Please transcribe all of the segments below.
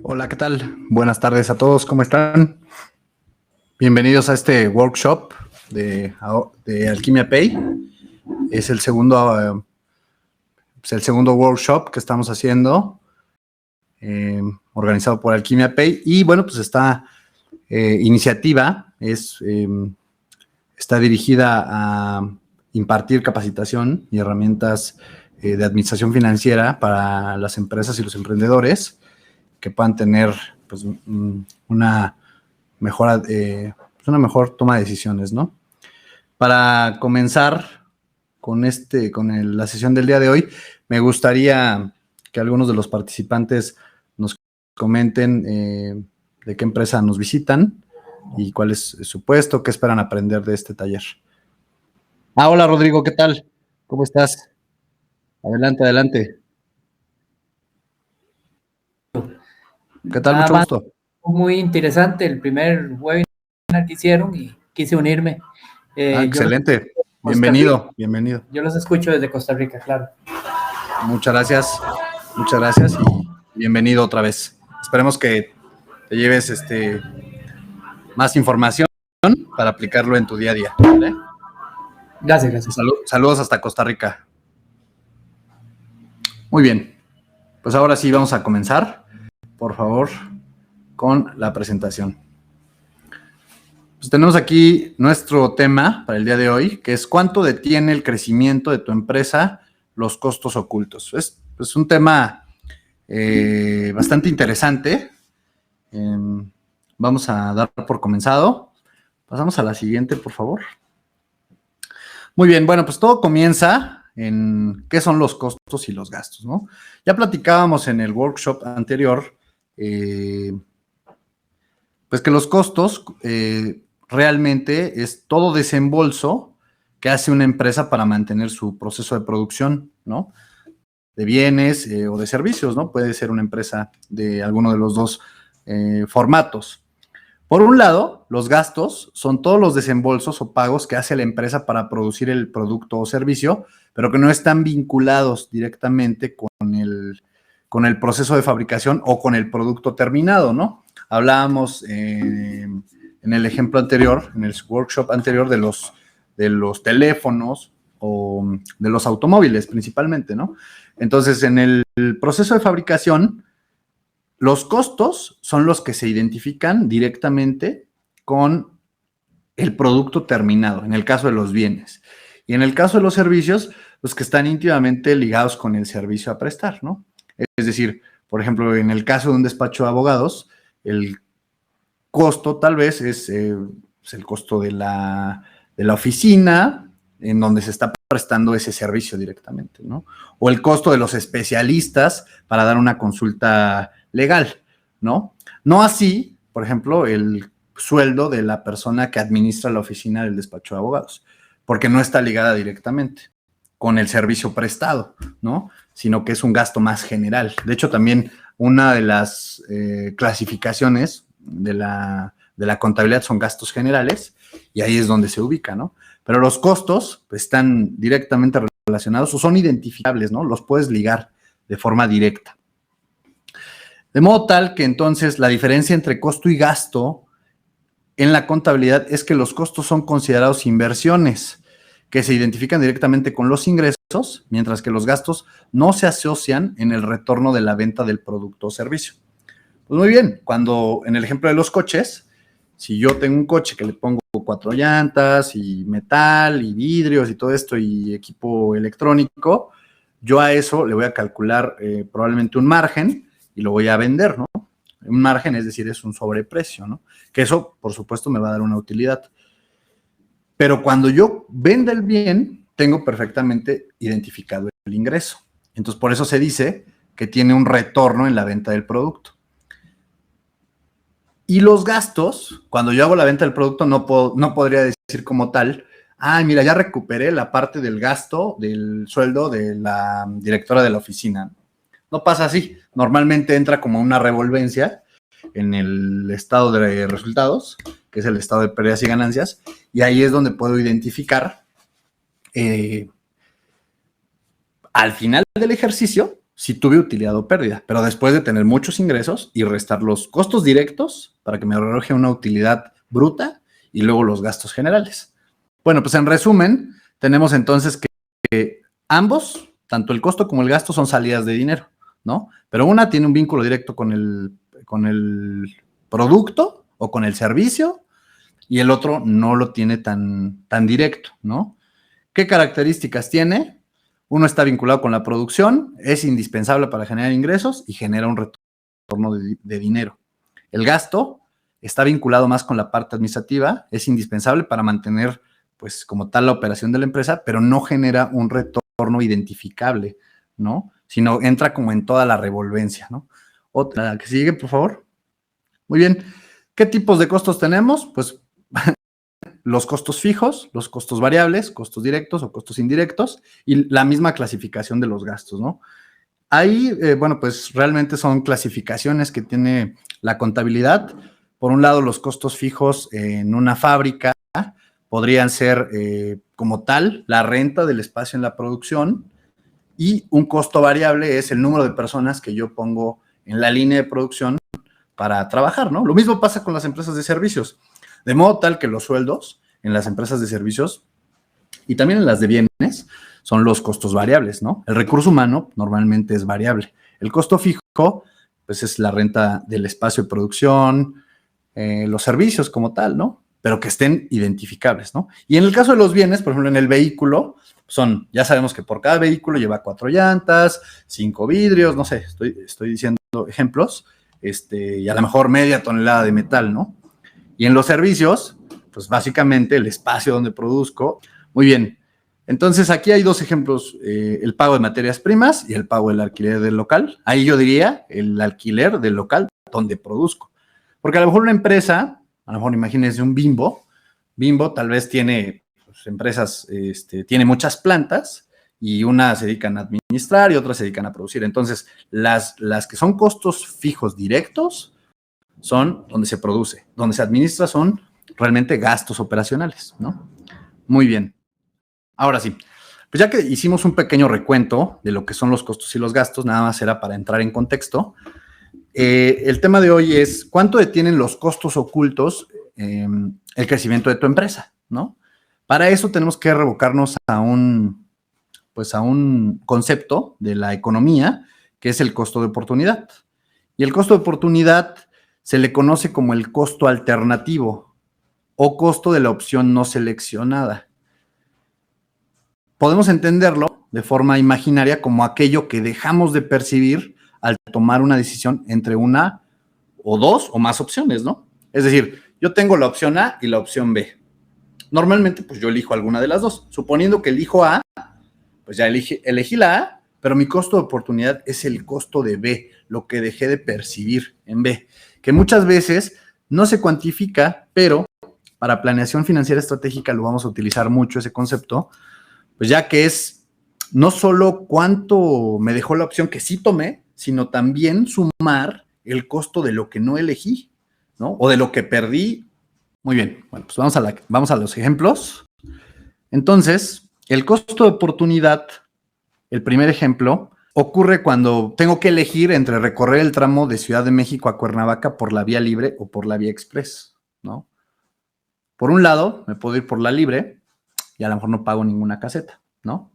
Hola, ¿qué tal? Buenas tardes a todos, ¿cómo están? Bienvenidos a este workshop de Alquimia Pay. Es el segundo workshop que estamos haciendo, organizado por Alquimia Pay. Y bueno, pues esta iniciativa está dirigida a impartir capacitación y herramientas de administración financiera para las empresas y los emprendedores que puedan tener pues, una mejor toma de decisiones, ¿no? Para comenzar con la sesión del día de hoy, me gustaría que algunos de los participantes nos comenten de qué empresa nos visitan y cuál es su puesto, qué esperan aprender de este taller. Hola Rodrigo, ¿qué tal? ¿Cómo estás? Adelante, adelante. ¿Qué tal? Mucho gusto. Muy interesante el primer webinar que hicieron y quise unirme. Excelente. Bienvenido, bienvenido. Yo los escucho desde Costa Rica, claro. Muchas gracias y bienvenido otra vez. Esperemos que te lleves más información para aplicarlo en tu día a día, ¿vale? Gracias. Saludos hasta Costa Rica. Muy bien, pues ahora sí vamos a comenzar, por favor, con la presentación. Pues tenemos aquí nuestro tema para el día de hoy, que es ¿cuánto detiene el crecimiento de tu empresa los costos ocultos? Es un tema bastante interesante. Vamos a dar por comenzado. Pasamos a la siguiente, por favor. Muy bien, bueno, pues todo comienza en qué son los costos y los gastos, ¿no? Ya platicábamos en el workshop anterior, pues que los costos realmente es todo desembolso que hace una empresa para mantener su proceso de producción, ¿no? De bienes o de servicios, ¿no? Puede ser una empresa de alguno de los dos formatos. Por un lado, los gastos son todos los desembolsos o pagos que hace la empresa para producir el producto o servicio, pero que no están vinculados directamente con el proceso de fabricación o con el producto terminado, ¿no? Hablábamos en el ejemplo anterior, en el workshop anterior, de los teléfonos o de los automóviles principalmente, ¿no? Entonces, en el proceso de fabricación, los costos son los que se identifican directamente con el producto terminado, en el caso de los bienes. Y en el caso de los servicios, los que están íntimamente ligados con el servicio a prestar, ¿no? Es decir, por ejemplo, en el caso de un despacho de abogados, el costo tal vez es el costo de la oficina en donde se está prestando ese servicio directamente, ¿no? O el costo de los especialistas para dar una consulta legal, ¿no? No así, por ejemplo, el sueldo de la persona que administra la oficina del despacho de abogados, porque no está ligada directamente con el servicio prestado, ¿no? Sino que es un gasto más general. De hecho, también una de las clasificaciones de la contabilidad son gastos generales y ahí es donde se ubica, ¿no? Pero los costos pues, están directamente relacionados o son identificables, ¿no? Los puedes ligar de forma directa. De modo tal que entonces la diferencia entre costo y gasto en la contabilidad es que los costos son considerados inversiones que se identifican directamente con los ingresos, mientras que los gastos no se asocian en el retorno de la venta del producto o servicio. Pues muy bien, cuando en el ejemplo de los coches, si yo tengo un coche que le pongo 4 llantas y metal y vidrios y todo esto y equipo electrónico, yo a eso le voy a calcular probablemente un margen y lo voy a vender, ¿no? Un margen, es decir, es un sobreprecio, ¿no? Que eso, por supuesto, me va a dar una utilidad. Pero cuando yo venda el bien, tengo perfectamente identificado el ingreso. Entonces, por eso se dice que tiene un retorno en la venta del producto. Y los gastos, cuando yo hago la venta del producto, no podría decir como tal, mira, ya recuperé la parte del gasto del sueldo de la directora de la oficina. No pasa así. Normalmente entra como una revolvencia en el estado de resultados, que es el estado de pérdidas y ganancias, y ahí es donde puedo identificar al final del ejercicio si tuve utilidad o pérdida, pero después de tener muchos ingresos y restar los costos directos para que me arroje una utilidad bruta y luego los gastos generales. Bueno, pues en resumen, tenemos entonces que ambos, tanto el costo como el gasto, son salidas de dinero, ¿no? Pero una tiene un vínculo directo con el producto o con el servicio y el otro no lo tiene tan directo, ¿no? ¿Qué características tiene? Uno está vinculado con la producción, es indispensable para generar ingresos y genera un retorno de dinero. El gasto está vinculado más con la parte administrativa, es indispensable para mantener, pues, como tal la operación de la empresa, pero no genera un retorno identificable, ¿no? Sino entra como en toda la revolvencia, ¿no? Otra que sigue, por favor. Muy bien. ¿Qué tipos de costos tenemos? Pues los costos fijos, los costos variables, costos directos o costos indirectos y la misma clasificación de los gastos, ¿no? Ahí, bueno, pues realmente son clasificaciones que tiene la contabilidad. Por un lado, los costos fijos en una fábrica podrían ser como tal la renta del espacio en la producción y un costo variable es el número de personas que yo pongo en la línea de producción para trabajar, ¿no? Lo mismo pasa con las empresas de servicios, de modo tal que los sueldos en las empresas de servicios y también en las de bienes son los costos variables, ¿no? El recurso humano normalmente es variable. El costo fijo, pues es la renta del espacio de producción, los servicios como tal, ¿no? Pero que estén identificables, ¿no? Y en el caso de los bienes, por ejemplo, en el vehículo, ya sabemos que por cada vehículo lleva 4 llantas, 5 vidrios, no sé, estoy diciendo ejemplos, y a lo mejor media tonelada de metal, ¿no? Y en los servicios, pues básicamente el espacio donde produzco. Muy bien, entonces aquí hay dos ejemplos, el pago de materias primas y el pago del alquiler del local. Ahí yo diría el alquiler del local donde produzco. Porque a lo mejor una empresa, a lo mejor imagínense un Bimbo tal vez tiene pues, empresas, tiene muchas plantas y unas se dedican a administrar y otras se dedican a producir. Entonces, las que son costos fijos directos son donde se produce, donde se administra son realmente gastos operacionales, ¿no? Muy bien. Ahora sí, pues ya que hicimos un pequeño recuento de lo que son los costos y los gastos, nada más era para entrar en contexto. El tema de hoy es cuánto detienen los costos ocultos el crecimiento de tu empresa, ¿no? Para eso tenemos que revocarnos a un concepto de la economía que es el costo de oportunidad. Y el costo de oportunidad se le conoce como el costo alternativo o costo de la opción no seleccionada. Podemos entenderlo de forma imaginaria como aquello que dejamos de percibir al tomar una decisión entre una o dos o más opciones, ¿no? Es decir, yo tengo la opción A y la opción B. Normalmente, pues yo elijo alguna de las dos. Suponiendo que elijo A, pues ya elegí la A, pero mi costo de oportunidad es el costo de B, lo que dejé de percibir en B, que muchas veces no se cuantifica, pero para planeación financiera estratégica lo vamos a utilizar mucho ese concepto, pues ya que es no solo cuánto me dejó la opción que sí tomé, sino también sumar el costo de lo que no elegí, ¿no? O de lo que perdí. Muy bien, bueno, pues vamos a los ejemplos. Entonces, el costo de oportunidad, el primer ejemplo, ocurre cuando tengo que elegir entre recorrer el tramo de Ciudad de México a Cuernavaca por la vía libre o por la vía express, ¿no? Por un lado, me puedo ir por la libre y a lo mejor no pago ninguna caseta, ¿no?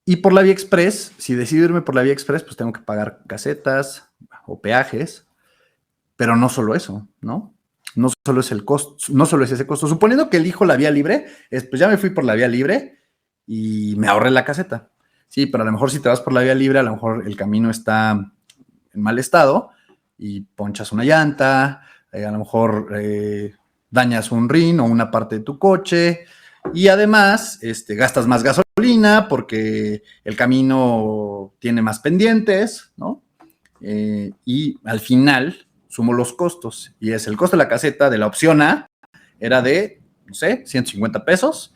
Y por la vía express, si decido irme por la vía express, pues tengo que pagar casetas o peajes, pero no solo eso, ¿no? No solo es el costo, no solo es ese costo. Suponiendo que elijo la vía libre, pues ya me fui por la vía libre y me ahorré la caseta. Sí, pero a lo mejor si te vas por la vía libre, a lo mejor el camino está en mal estado y ponchas una llanta, a lo mejor dañas un rin o una parte de tu coche y además gastas más gasolina porque el camino tiene más pendientes, ¿no? Y al final sumo los costos y es el costo de la caseta de la opción A era de, no sé, 150 pesos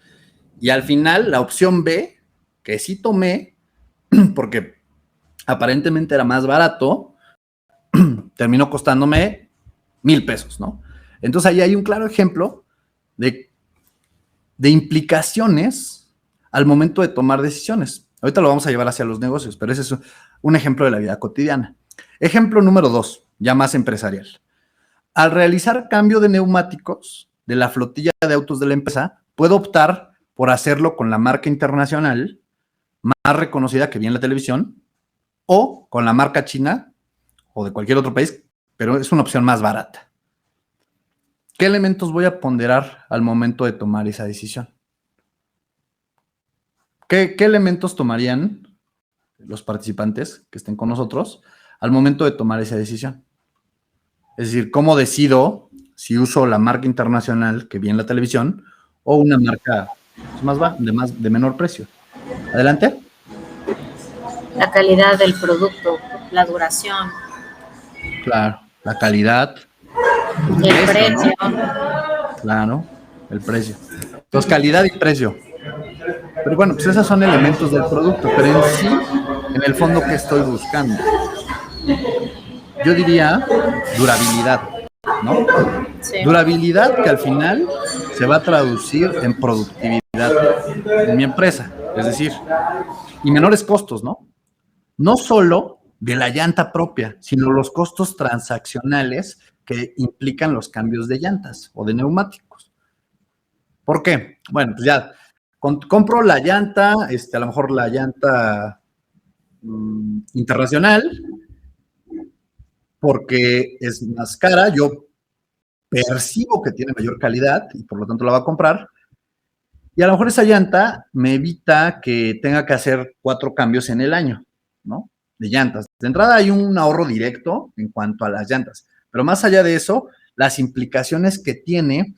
y al final la opción B, que sí tomé porque aparentemente era más barato, terminó costándome 1,000 pesos, ¿no? Entonces ahí hay un claro ejemplo de implicaciones al momento de tomar decisiones. Ahorita lo vamos a llevar hacia los negocios, pero ese es un ejemplo de la vida cotidiana. Ejemplo número 2, ya más empresarial. Al realizar cambio de neumáticos de la flotilla de autos de la empresa, puedo optar por hacerlo con la marca internacional más reconocida que vi en la televisión o con la marca china o de cualquier otro país, pero es una opción más barata. ¿Qué elementos voy a ponderar al momento de tomar esa decisión? ¿Qué elementos tomarían los participantes que estén con nosotros al momento de tomar esa decisión? Es decir, ¿cómo decido si uso la marca internacional que vi en la televisión o una marca más baja, de menor precio? Adelante. La calidad del producto, la duración. Claro, la calidad. El precio. ¿No? Claro, el precio. Entonces, calidad y precio. Pero bueno, pues esos son elementos del producto, pero en sí, en el fondo, ¿qué estoy buscando? Yo diría durabilidad, ¿no? Sí. Durabilidad que al final se va a traducir en productividad en mi empresa, es decir, y menores costos, ¿no? No solo de la llanta propia, sino los costos transaccionales que implican los cambios de llantas o de neumáticos. ¿Por qué? Bueno, pues ya compro la llanta, a lo mejor la llanta internacional, porque es más cara, yo percibo que tiene mayor calidad y por lo tanto la voy a comprar. Y a lo mejor esa llanta me evita que tenga que hacer 4 cambios en el año, ¿no? De llantas. De entrada hay un ahorro directo en cuanto a las llantas, pero más allá de eso, las implicaciones que tiene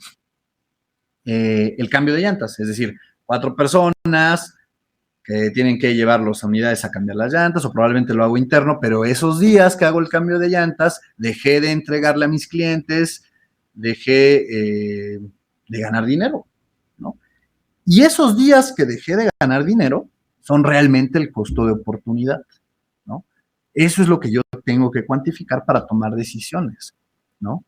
el cambio de llantas, es decir, 4 personas que tienen que llevarlos a unidades a cambiar las llantas, o probablemente lo hago interno, pero esos días que hago el cambio de llantas, dejé de entregarle a mis clientes, dejé de ganar dinero, ¿no? Y esos días que dejé de ganar dinero son realmente el costo de oportunidad, ¿no? Eso es lo que yo tengo que cuantificar para tomar decisiones, ¿no?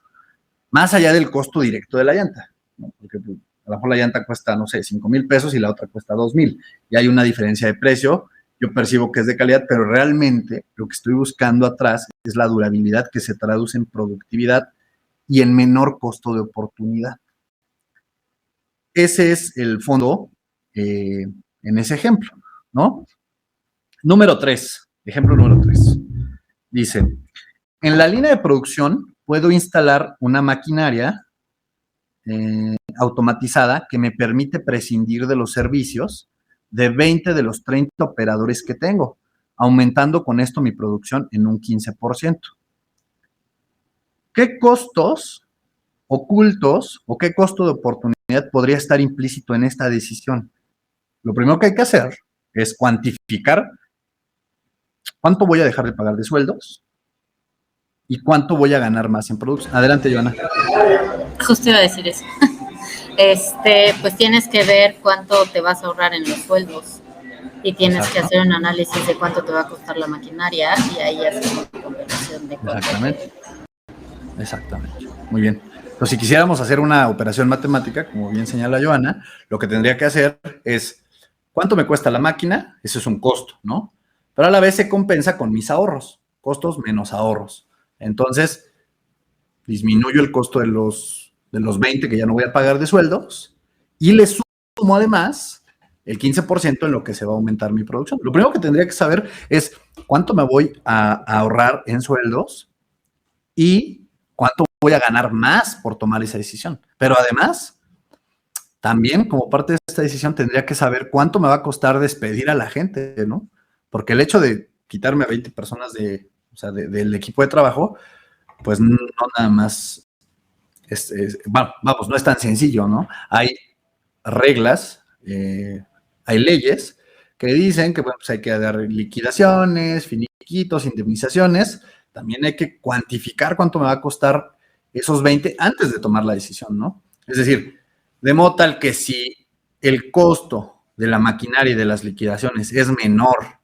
Más allá del costo directo de la llanta, ¿no? Porque a lo mejor la llanta cuesta, no sé, 5,000 pesos y la otra cuesta 2,000. Y hay una diferencia de precio. Yo percibo que es de calidad, pero realmente lo que estoy buscando atrás es la durabilidad que se traduce en productividad y en menor costo de oportunidad. Ese es el fondo en ese ejemplo, ¿no? Número 3, ejemplo número 3. Dice, en la línea de producción puedo instalar una maquinaria automatizada que me permite prescindir de los servicios de 20 de los 30 operadores que tengo, aumentando con esto mi producción en un 15%. ¿Qué costos ocultos o qué costo de oportunidad podría estar implícito en esta decisión? Lo primero que hay que hacer es cuantificar cuánto voy a dejar de pagar de sueldos y cuánto voy a ganar más en producción. Adelante, Joana. Justo iba a decir eso. Pues tienes que ver cuánto te vas a ahorrar en los sueldos y tienes Exacto. Que hacer un análisis de cuánto te va a costar la maquinaria y ahí hacer una conversión de cuánto. Exactamente. Muy bien. Entonces, si quisiéramos hacer una operación matemática, como bien señala Joana, lo que tendría que hacer es ¿cuánto me cuesta la máquina? Eso es un costo, ¿no? Pero a la vez se compensa con mis ahorros, costos menos ahorros. Entonces, disminuyo el costo de los 20 que ya no voy a pagar de sueldos y le sumo además el 15% en lo que se va a aumentar mi producción. Lo primero que tendría que saber es cuánto me voy a ahorrar en sueldos y cuánto voy a ganar más por tomar esa decisión. Pero además, también como parte de esta decisión tendría que saber cuánto me va a costar despedir a la gente, ¿no? Porque el hecho de quitarme a 20 personas del equipo de trabajo, pues no nada más, vamos, no es tan sencillo, ¿no? Hay reglas, hay leyes que dicen que bueno, pues hay que dar liquidaciones, finiquitos, indemnizaciones. También hay que cuantificar cuánto me va a costar esos 20 antes de tomar la decisión, ¿no? Es decir, de modo tal que si el costo de la maquinaria y de las liquidaciones es menor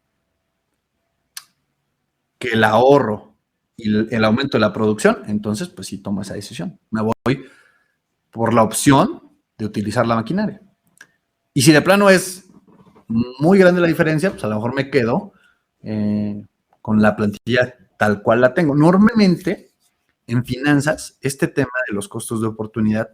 que el ahorro y el aumento de la producción, entonces pues sí tomo esa decisión. Me voy por la opción de utilizar la maquinaria. Y si de plano es muy grande la diferencia, pues a lo mejor me quedo con la plantilla tal cual la tengo. Normalmente, en finanzas, este tema de los costos de oportunidad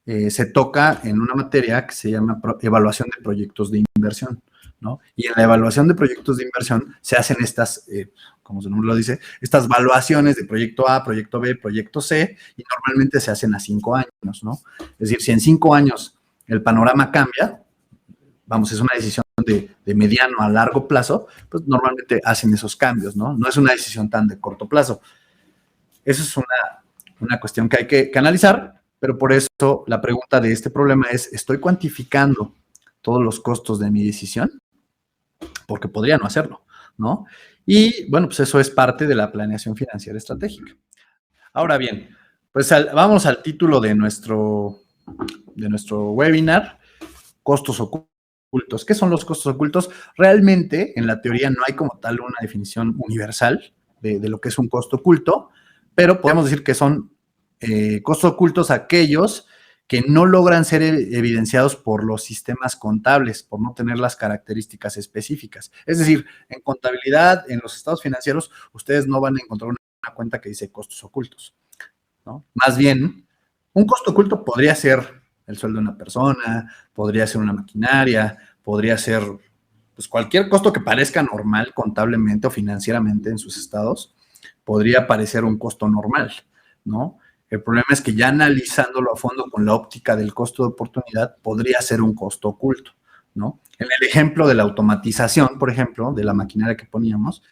se toca en una materia que se llama evaluación de proyectos de inversión, ¿no? Y en la evaluación de proyectos de inversión se hacen estas, como su nombre lo dice, estas evaluaciones de proyecto A, proyecto B, proyecto C, y normalmente se hacen a 5 años, ¿no? Es decir, si en 5 años el panorama cambia, vamos, es una decisión de mediano a largo plazo, pues normalmente hacen esos cambios, ¿no? No es una decisión tan de corto plazo. Eso es una cuestión que hay que analizar, pero por eso la pregunta de este problema es, ¿estoy cuantificando todos los costos de mi decisión? Porque podría no hacerlo, ¿no? Y, bueno, pues eso es parte de la planeación financiera estratégica. Ahora bien, pues vamos al título de nuestro webinar, costos ocultos. ¿Qué son los costos ocultos? Realmente, en la teoría no hay como tal una definición universal de lo que es un costo oculto, pero podemos decir que son costos ocultos aquellos que no logran ser evidenciados por los sistemas contables, por no tener las características específicas. Es decir, en contabilidad, en los estados financieros, ustedes no van a encontrar una cuenta que dice costos ocultos, ¿no? Más bien, un costo oculto podría ser el sueldo de una persona, podría ser una maquinaria, podría ser pues, cualquier costo que parezca normal contablemente o financieramente en sus estados, podría parecer un costo normal, ¿no? El problema es que ya analizándolo a fondo con la óptica del costo de oportunidad, podría ser un costo oculto, ¿no? En el ejemplo de la automatización, por ejemplo, de la maquinaria que poníamos,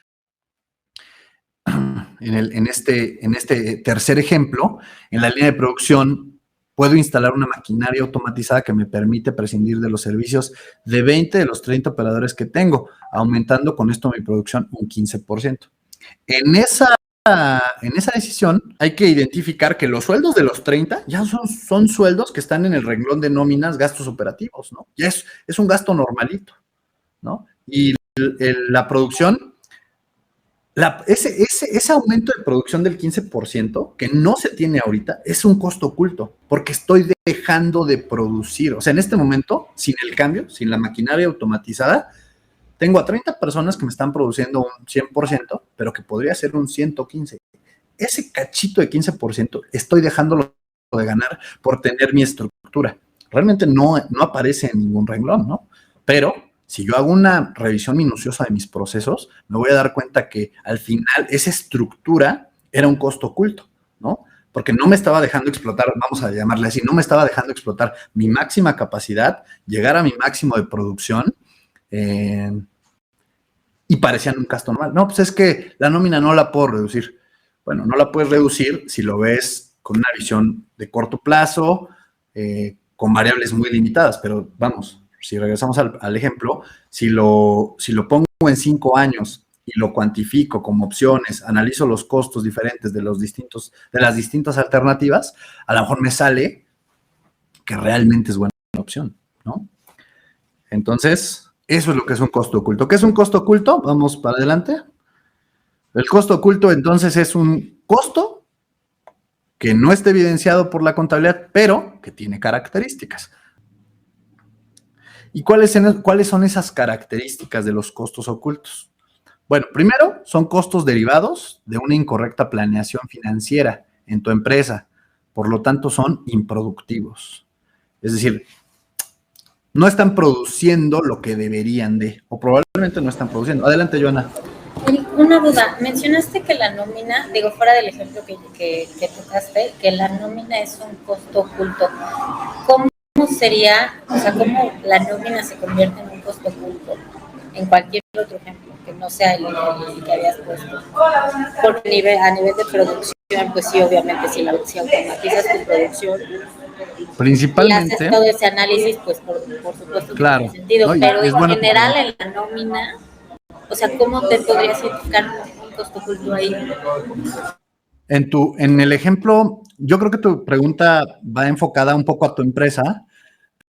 en este tercer ejemplo, en la línea de producción, puedo instalar una maquinaria automatizada que me permite prescindir de los servicios de 20 de los 30 operadores que tengo, aumentando con esto mi producción un 15%. En esa decisión hay que identificar que los sueldos de los 30 ya son sueldos que están en el renglón de nóminas, gastos operativos, ¿no? Ya es un gasto normalito, ¿no? Y la producción, ese aumento de producción del 15% que no se tiene ahorita es un costo oculto, porque estoy dejando de producir. O sea, en este momento, sin el cambio, sin la maquinaria automatizada, tengo a 30 personas que me están produciendo un 100%, pero que podría ser un 115%. Ese cachito de 15% estoy dejándolo de ganar por tener mi estructura. Realmente no aparece en ningún renglón, ¿no? Pero si yo hago una revisión minuciosa de mis procesos, me voy a dar cuenta que al final esa estructura era un costo oculto, ¿no? Porque no me estaba dejando explotar, vamos a llamarle así, no me estaba dejando explotar mi máxima capacidad, llegar a mi máximo de producción, y parecían un gasto normal. No, pues es que la nómina no la puedo reducir. Bueno, no la puedes reducir si lo ves con una visión de corto plazo, con variables muy limitadas, pero vamos, si regresamos al ejemplo, si lo pongo en 5 años y lo cuantifico como opciones, analizo los costos diferentes de las distintas alternativas, a lo mejor me sale que realmente es buena opción, ¿no? Entonces, eso es lo que es un costo oculto. ¿Qué es un costo oculto? Vamos para adelante. El costo oculto, entonces, es un costo que no está evidenciado por la contabilidad, pero que tiene características. ¿Y cuáles son esas características de los costos ocultos? Bueno, primero, son costos derivados de una incorrecta planeación financiera en tu empresa. Por lo tanto, son improductivos. Es decir, no están produciendo lo que deberían de, o probablemente no están produciendo. Adelante, Joana. Una duda, mencionaste que la nómina, digo, fuera del ejemplo que tocaste, que la nómina es un costo oculto. ¿Cómo sería, o sea, cómo la nómina se convierte en un costo oculto? En cualquier otro ejemplo, que no sea el que habías puesto. Porque a nivel de producción, pues sí, obviamente, si automatizas tu producción, principalmente, y haces todo ese análisis, pues por supuesto claro, tiene sentido, ¿no? pero en general en la nómina, o sea, ¿cómo te podrías identificar un costo oculto ahí? En el ejemplo, yo creo que tu pregunta va enfocada un poco a tu empresa,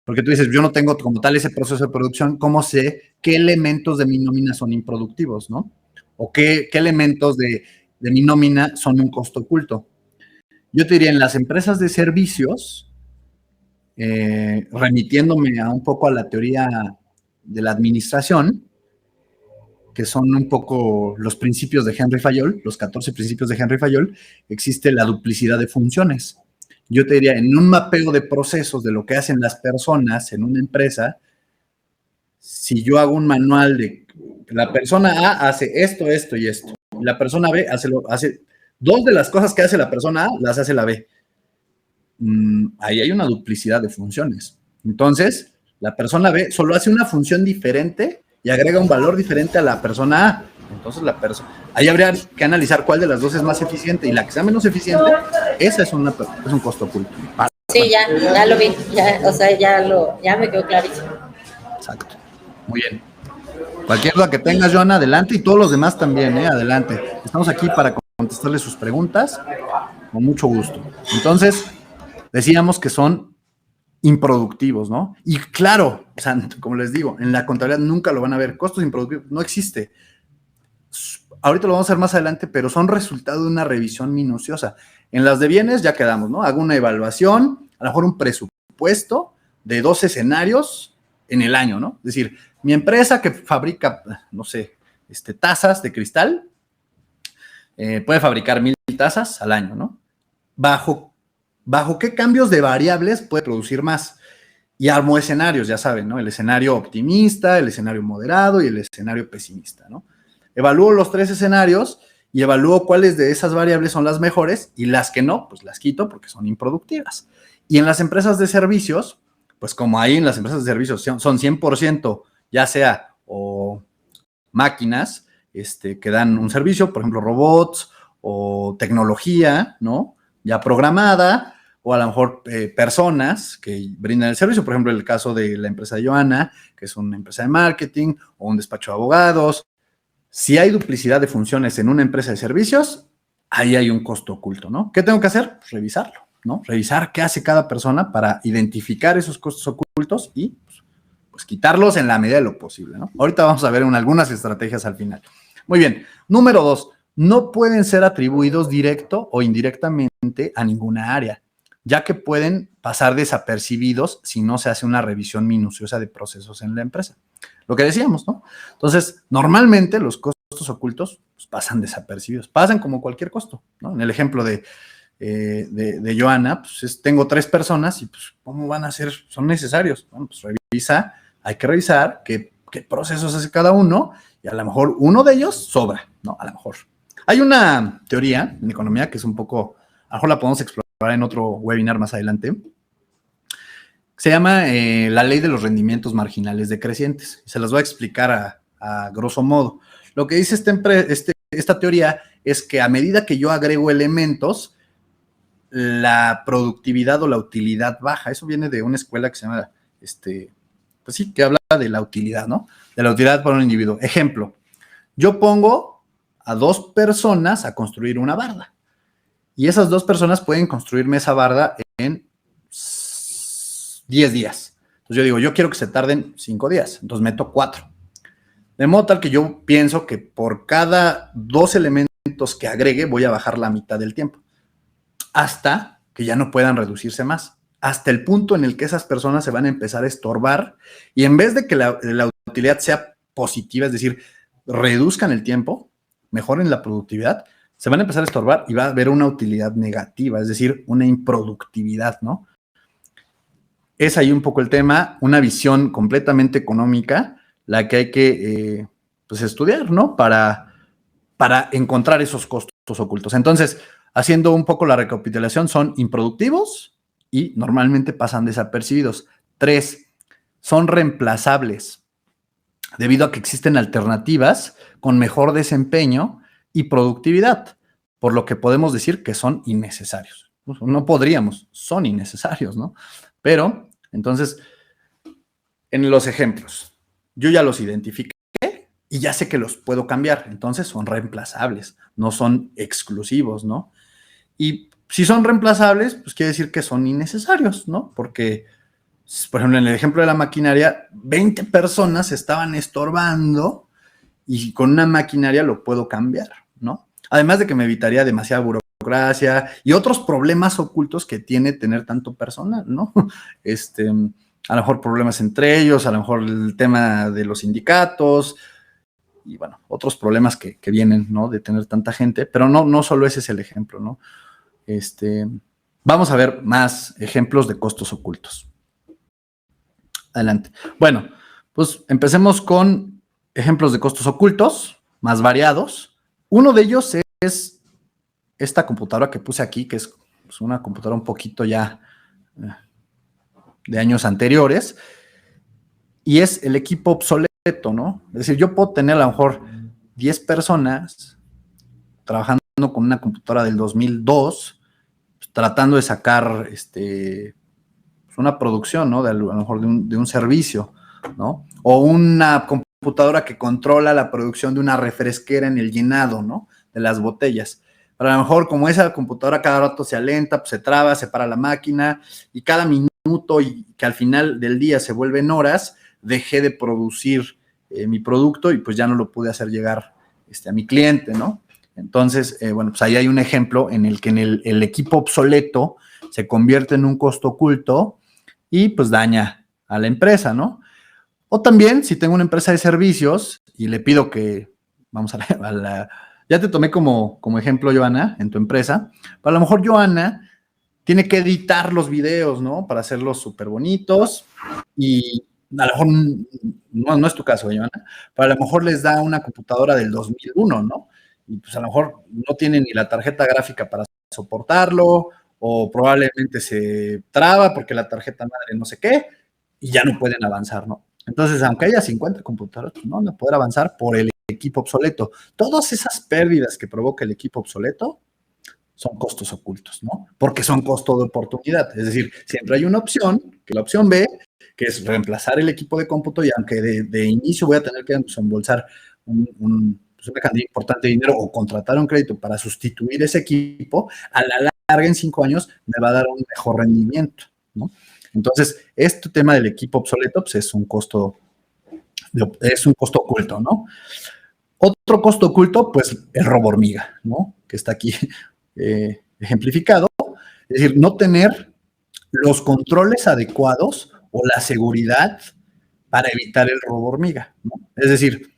porque tú dices, yo no tengo como tal ese proceso de producción, ¿cómo sé qué elementos de mi nómina son improductivos, no? O qué elementos de mi nómina son un costo oculto. Yo te diría, en las empresas de servicios, remitiéndome un poco a la teoría de la administración, que son un poco los principios de Henry Fayol, los 14 principios de Henry Fayol, existe la duplicidad de funciones. Yo te diría, en un mapeo de procesos de lo que hacen las personas en una empresa, si yo hago un manual de la persona A hace esto, esto y esto, y la persona B hace dos de las cosas que hace la persona A, las hace la B. Ahí hay una duplicidad de funciones. Entonces, la persona B solo hace una función diferente y agrega un valor diferente a la persona A. Entonces, ahí habría que analizar cuál de las dos es más eficiente, y la que sea menos eficiente, esa es un costo oculto. Sí, ya lo vi, ya me quedó clarísimo. Exacto. Muy bien. Cualquier duda que tengas, Joana, adelante, y todos los demás también, adelante. Estamos aquí para contestarles sus preguntas con mucho gusto. Entonces, decíamos que son improductivos, ¿no? Y claro, o sea, como les digo, en la contabilidad nunca lo van a ver. Costos improductivos no existe. Ahorita lo vamos a ver más adelante, pero son resultado de una revisión minuciosa. En las de bienes ya quedamos, ¿no? Hago una evaluación, a lo mejor un presupuesto de 2 escenarios en el año, ¿no? Es decir, mi empresa que fabrica, no sé, tazas de cristal, puede fabricar 1000 tazas al año, ¿no? ¿Bajo qué cambios de variables puede producir más? Y armo escenarios, ya saben, ¿no? El escenario optimista, el escenario moderado y el escenario pesimista, ¿no? Evalúo los 3 escenarios y evalúo cuáles de esas variables son las mejores, y las que no, pues las quito porque son improductivas. Y en las empresas de servicios, pues como ahí en las empresas de servicios son 100%, ya sea o máquinas que dan un servicio, por ejemplo, robots o tecnología, ¿no? Ya programada, o a lo mejor personas que brindan el servicio, por ejemplo, el caso de la empresa de Joana, que es una empresa de marketing o un despacho de abogados. Si hay duplicidad de funciones en una empresa de servicios, ahí hay un costo oculto, ¿no? ¿Qué tengo que hacer? Pues revisarlo, ¿no? Revisar qué hace cada persona para identificar esos costos ocultos y pues quitarlos en la medida de lo posible, ¿no? Ahorita vamos a ver algunas estrategias al final. Muy bien. Número 2, no pueden ser atribuidos directo o indirectamente a ninguna área, ya que pueden pasar desapercibidos si no se hace una revisión minuciosa de procesos en la empresa. Lo que decíamos, ¿no? Entonces, normalmente los costos ocultos pues, pasan desapercibidos, pasan como cualquier costo, ¿no? En el ejemplo de Joana, pues tengo 3 personas y pues, ¿cómo van a ser? Son necesarios. Bueno, pues hay que revisar qué procesos hace cada uno, y a lo mejor uno de ellos sobra, ¿no? A lo mejor. Hay una teoría en economía que es un poco, a lo mejor la podemos explorar en otro webinar más adelante, se llama la ley de los rendimientos marginales decrecientes. Se las voy a explicar a grosso modo. Lo que dice esta teoría es que a medida que yo agrego elementos, la productividad o la utilidad baja. Eso viene de una escuela que se llama, pues sí, que habla de la utilidad, ¿no? De la utilidad para un individuo. Ejemplo, yo pongo a 2 personas a construir una barda, y esas 2 personas pueden construirme esa barda en 10 días. Entonces yo digo, yo quiero que se tarden 5 días, entonces meto 4. De modo tal que yo pienso que por cada 2 elementos que agregue voy a bajar la mitad del tiempo, hasta que ya no puedan reducirse más, hasta el punto en el que esas personas se van a empezar a estorbar, y en vez de que la utilidad sea positiva, es decir, reduzcan el tiempo, mejoren la productividad, se van a empezar a estorbar y va a haber una utilidad negativa, es decir, una improductividad, ¿no? Es ahí un poco el tema, una visión completamente económica, la que hay que pues estudiar, ¿no? Para encontrar esos costos ocultos. Entonces, haciendo un poco la recapitulación, son improductivos y normalmente pasan desapercibidos. 3, son reemplazables, debido a que existen alternativas con mejor desempeño y productividad, por lo que podemos decir que son innecesarios. No podríamos, son innecesarios, ¿no? Pero, entonces, en los ejemplos, yo ya los identifiqué y ya sé que los puedo cambiar, entonces son reemplazables, no son exclusivos, ¿no? Y si son reemplazables, pues quiere decir que son innecesarios, ¿no? Porque, por ejemplo, en el ejemplo de la maquinaria, 20 personas estaban estorbando y con una maquinaria lo puedo cambiar, ¿no? Además de que me evitaría demasiada burocracia y otros problemas ocultos que tiene tener tanto personal, ¿no? a lo mejor problemas entre ellos, a lo mejor el tema de los sindicatos y, bueno, otros problemas que vienen, ¿no? De tener tanta gente, pero no solo ese es el ejemplo, ¿no? Vamos a ver más ejemplos de costos ocultos. Adelante. Bueno, pues empecemos con ejemplos de costos ocultos, más variados. Uno de ellos es esta computadora que puse aquí, que es pues, una computadora un poquito ya de años anteriores, y es el equipo obsoleto, ¿no? Es decir, yo puedo tener a lo mejor 10 personas trabajando con una computadora del 2002, pues, tratando de sacar una producción, ¿no? A lo mejor de un servicio, ¿no? O una computadora que controla la producción de una refresquera en el llenado, ¿no? De las botellas. Pero a lo mejor como esa computadora cada rato se alenta, pues se traba, se para la máquina y cada minuto y que al final del día se vuelven horas, dejé de producir mi producto y pues ya no lo pude hacer llegar a mi cliente, ¿no? Entonces, bueno, pues ahí hay un ejemplo en el que el equipo obsoleto se convierte en un costo oculto y pues daña a la empresa, ¿no? O también, si tengo una empresa de servicios y le pido que, vamos a la ya te tomé como ejemplo, Joana, en tu empresa, pero a lo mejor Joana tiene que editar los videos, ¿no? Para hacerlos súper bonitos y a lo mejor no es tu caso, Joana, pero a lo mejor les da una computadora del 2001, ¿no? Y pues a lo mejor no tienen ni la tarjeta gráfica para soportarlo o probablemente se traba porque la tarjeta madre no sé qué y ya no pueden avanzar, ¿no? Entonces, aunque haya 50 computadoras, pues no van a poder avanzar por el equipo obsoleto. Todas esas pérdidas que provoca el equipo obsoleto son costos ocultos, ¿no? Porque son costos de oportunidad. Es decir, siempre hay una opción, que la opción B, que es reemplazar el equipo de cómputo y aunque de inicio voy a tener que desembolsar una cantidad importante de dinero o contratar un crédito para sustituir ese equipo, a la larga en 5 años me va a dar un mejor rendimiento, ¿no? Entonces, este tema del equipo obsoleto pues es un costo oculto, ¿no? Otro costo oculto, pues el robo hormiga, ¿no? Que está aquí ejemplificado. Es decir, no tener los controles adecuados o la seguridad para evitar el robo hormiga, ¿no? Es decir,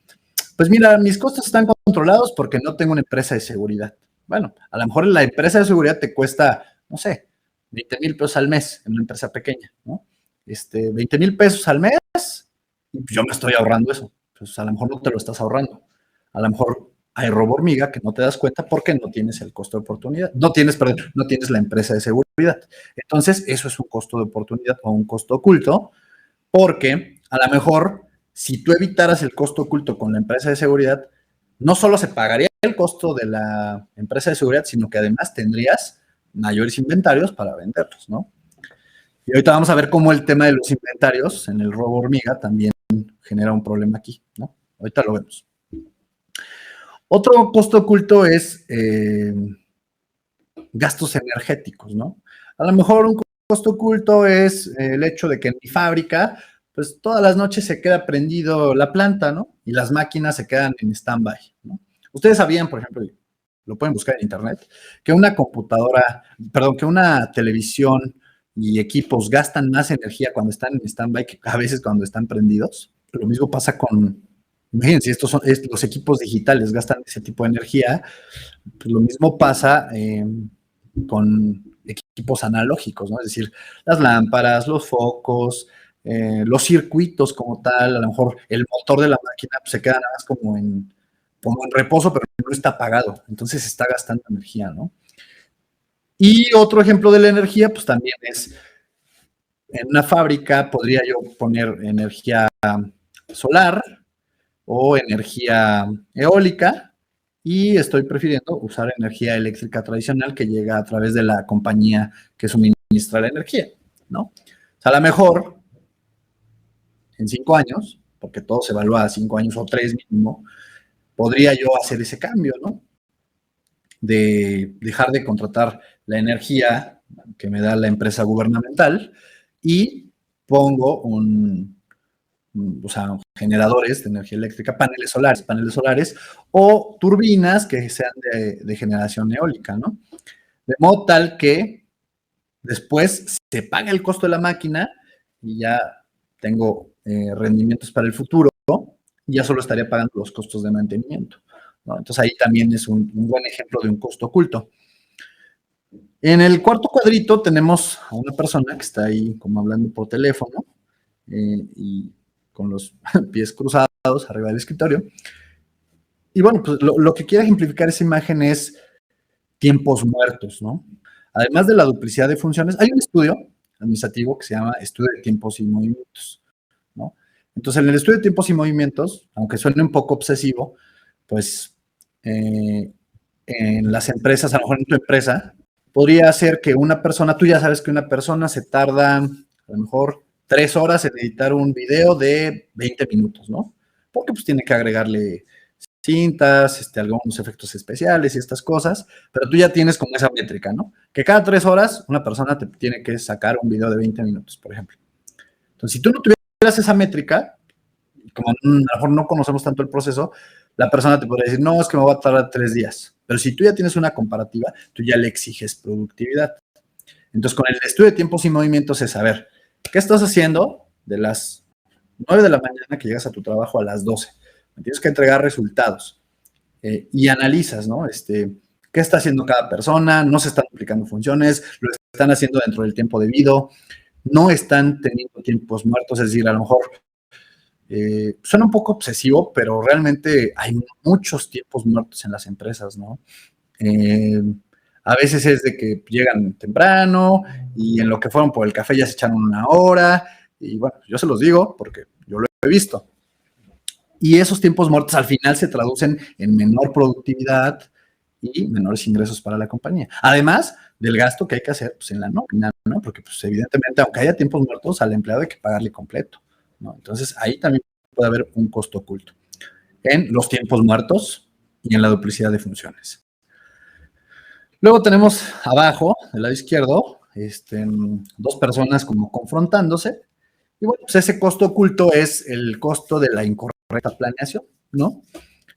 pues mira, mis costos están controlados porque no tengo una empresa de seguridad. Bueno, a lo mejor la empresa de seguridad te cuesta, no sé, 20,000 pesos al mes en una empresa pequeña, ¿no? 20,000 pesos al mes, y yo me estoy ahorrando eso. Pues a lo mejor no te lo estás ahorrando. A lo mejor hay robo hormiga que no te das cuenta porque no tienes el costo de oportunidad. No tienes la empresa de seguridad. Entonces, eso es un costo de oportunidad o un costo oculto, porque a lo mejor si tú evitaras el costo oculto con la empresa de seguridad, no solo se pagaría el costo de la empresa de seguridad, sino que además tendrías mayores inventarios para venderlos, ¿no? Y ahorita vamos a ver cómo el tema de los inventarios en el robo hormiga también genera un problema aquí, ¿no? Ahorita lo vemos. Otro costo oculto es gastos energéticos, ¿no? A lo mejor un costo oculto es el hecho de que en mi fábrica, pues todas las noches se queda prendido la planta, ¿no? Y las máquinas se quedan en stand-by, ¿no? Ustedes sabían, por ejemplo, lo pueden buscar en internet, que que una televisión y equipos gastan más energía cuando están en stand-by que a veces cuando están prendidos. Lo mismo pasa imagínense, los equipos digitales gastan ese tipo de energía, pues lo mismo pasa con equipos analógicos, ¿no? Es decir, las lámparas, los focos, los circuitos como tal, a lo mejor el motor de la máquina pues, se queda nada más como en reposo, pero no está apagado, entonces está gastando energía, ¿no? Y otro ejemplo de la energía, pues también es, en una fábrica podría yo poner energía solar o energía eólica y estoy prefiriendo usar energía eléctrica tradicional que llega a través de la compañía que suministra la energía, ¿no? O sea, a lo mejor en 5 años, porque todo se evalúa a 5 años o 3 mínimo, podría yo hacer ese cambio, ¿no? De dejar de contratar la energía que me da la empresa gubernamental y pongo generadores de energía eléctrica, paneles solares o turbinas que sean de generación eólica, ¿no? De modo tal que después se paga el costo de la máquina y ya tengo rendimientos para el futuro y ya solo estaría pagando los costos de mantenimiento, ¿no? Entonces ahí también es un buen ejemplo de un costo oculto. En el cuarto cuadrito tenemos a una persona que está ahí como hablando por teléfono y con los pies cruzados arriba del escritorio. Y bueno, pues lo que quiere ejemplificar esa imagen es tiempos muertos, ¿no? Además de la duplicidad de funciones, hay un estudio administrativo que se llama Estudio de Tiempos y Movimientos, ¿no? Entonces, en el estudio de tiempos y movimientos, aunque suene un poco obsesivo, pues en las empresas, a lo mejor en tu empresa, podría ser que una persona, tú ya sabes que una persona se tarda a lo mejor 3 horas en editar un video de 20 minutos, ¿no? Porque pues tiene que agregarle cintas, algunos efectos especiales y estas cosas, pero tú ya tienes como esa métrica, ¿no? Que cada 3 horas una persona te tiene que sacar un video de 20 minutos, por ejemplo. Entonces, si tú no tuvieras esa métrica, como a lo mejor no conocemos tanto el proceso, la persona te podría decir, no, es que me va a tardar 3 días. Pero si tú ya tienes una comparativa, tú ya le exiges productividad. Entonces, con el estudio de tiempos y movimientos es saber, ¿qué estás haciendo de las 9 de la mañana que llegas a tu trabajo a las 12? Tienes que entregar resultados y analizas, ¿no? ¿Qué está haciendo cada persona? No se están aplicando funciones, lo están haciendo dentro del tiempo debido, no están teniendo tiempos muertos, es decir, a lo mejor suena un poco obsesivo, pero realmente hay muchos tiempos muertos en las empresas, ¿no? A veces es de que llegan temprano y en lo que fueron por el café ya se echaron 1 hora y bueno, yo se los digo porque yo lo he visto. Y esos tiempos muertos al final se traducen en menor productividad y menores ingresos para la compañía. Además del gasto que hay que hacer pues, en la nómina, ¿no? Porque pues, evidentemente, aunque haya tiempos muertos, al empleado hay que pagarle completo, ¿no? Entonces, ahí también puede haber un costo oculto en los tiempos muertos y en la duplicidad de funciones. Luego tenemos abajo, del lado izquierdo, 2 personas como confrontándose. Y bueno, pues ese costo oculto es el costo de la incorrecta planeación, ¿no?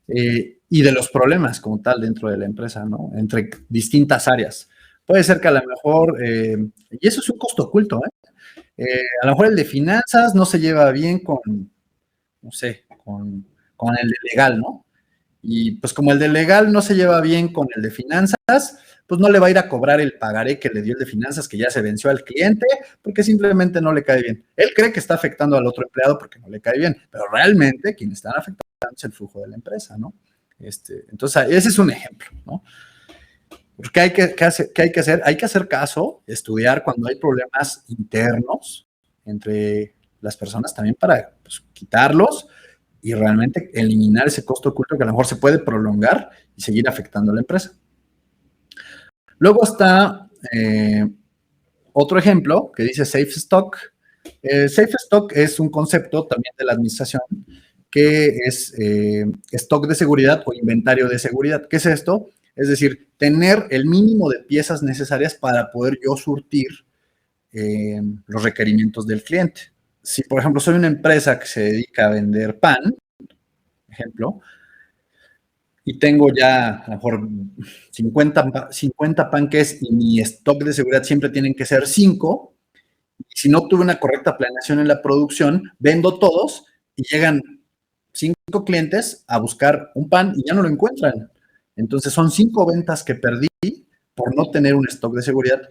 Y de los problemas como tal dentro de la empresa, ¿no? Entre distintas áreas. Puede ser que a lo mejor, y eso es un costo oculto, a lo mejor el de finanzas no se lleva bien con, no sé, con el de legal, ¿no? Y pues como el de legal no se lleva bien con el de finanzas, pues no le va a ir a cobrar el pagaré que le dio el de finanzas, que ya se venció al cliente, porque simplemente no le cae bien. Él cree que está afectando al otro empleado porque no le cae bien, pero realmente quien está afectando es el flujo de la empresa, ¿no? Entonces, ese es un ejemplo, ¿no? ¿Qué hay que hacer? Hay que hacer caso, estudiar cuando hay problemas internos entre las personas también para pues, quitarlos y realmente eliminar ese costo oculto que a lo mejor se puede prolongar y seguir afectando a la empresa. Luego está otro ejemplo que dice Safe Stock. Safe Stock es un concepto también de la administración que es stock de seguridad o inventario de seguridad. ¿Qué es esto? Es decir, tener el mínimo de piezas necesarias para poder yo surtir los requerimientos del cliente. Si, por ejemplo, soy una empresa que se dedica a vender pan, por ejemplo, y tengo ya a lo mejor 50 panques y mi stock de seguridad siempre tienen que ser 5, y si no tuve una correcta planeación en la producción, vendo todos y llegan 5 clientes a buscar un pan y ya no lo encuentran. Entonces son 5 ventas que perdí por no tener un stock de seguridad,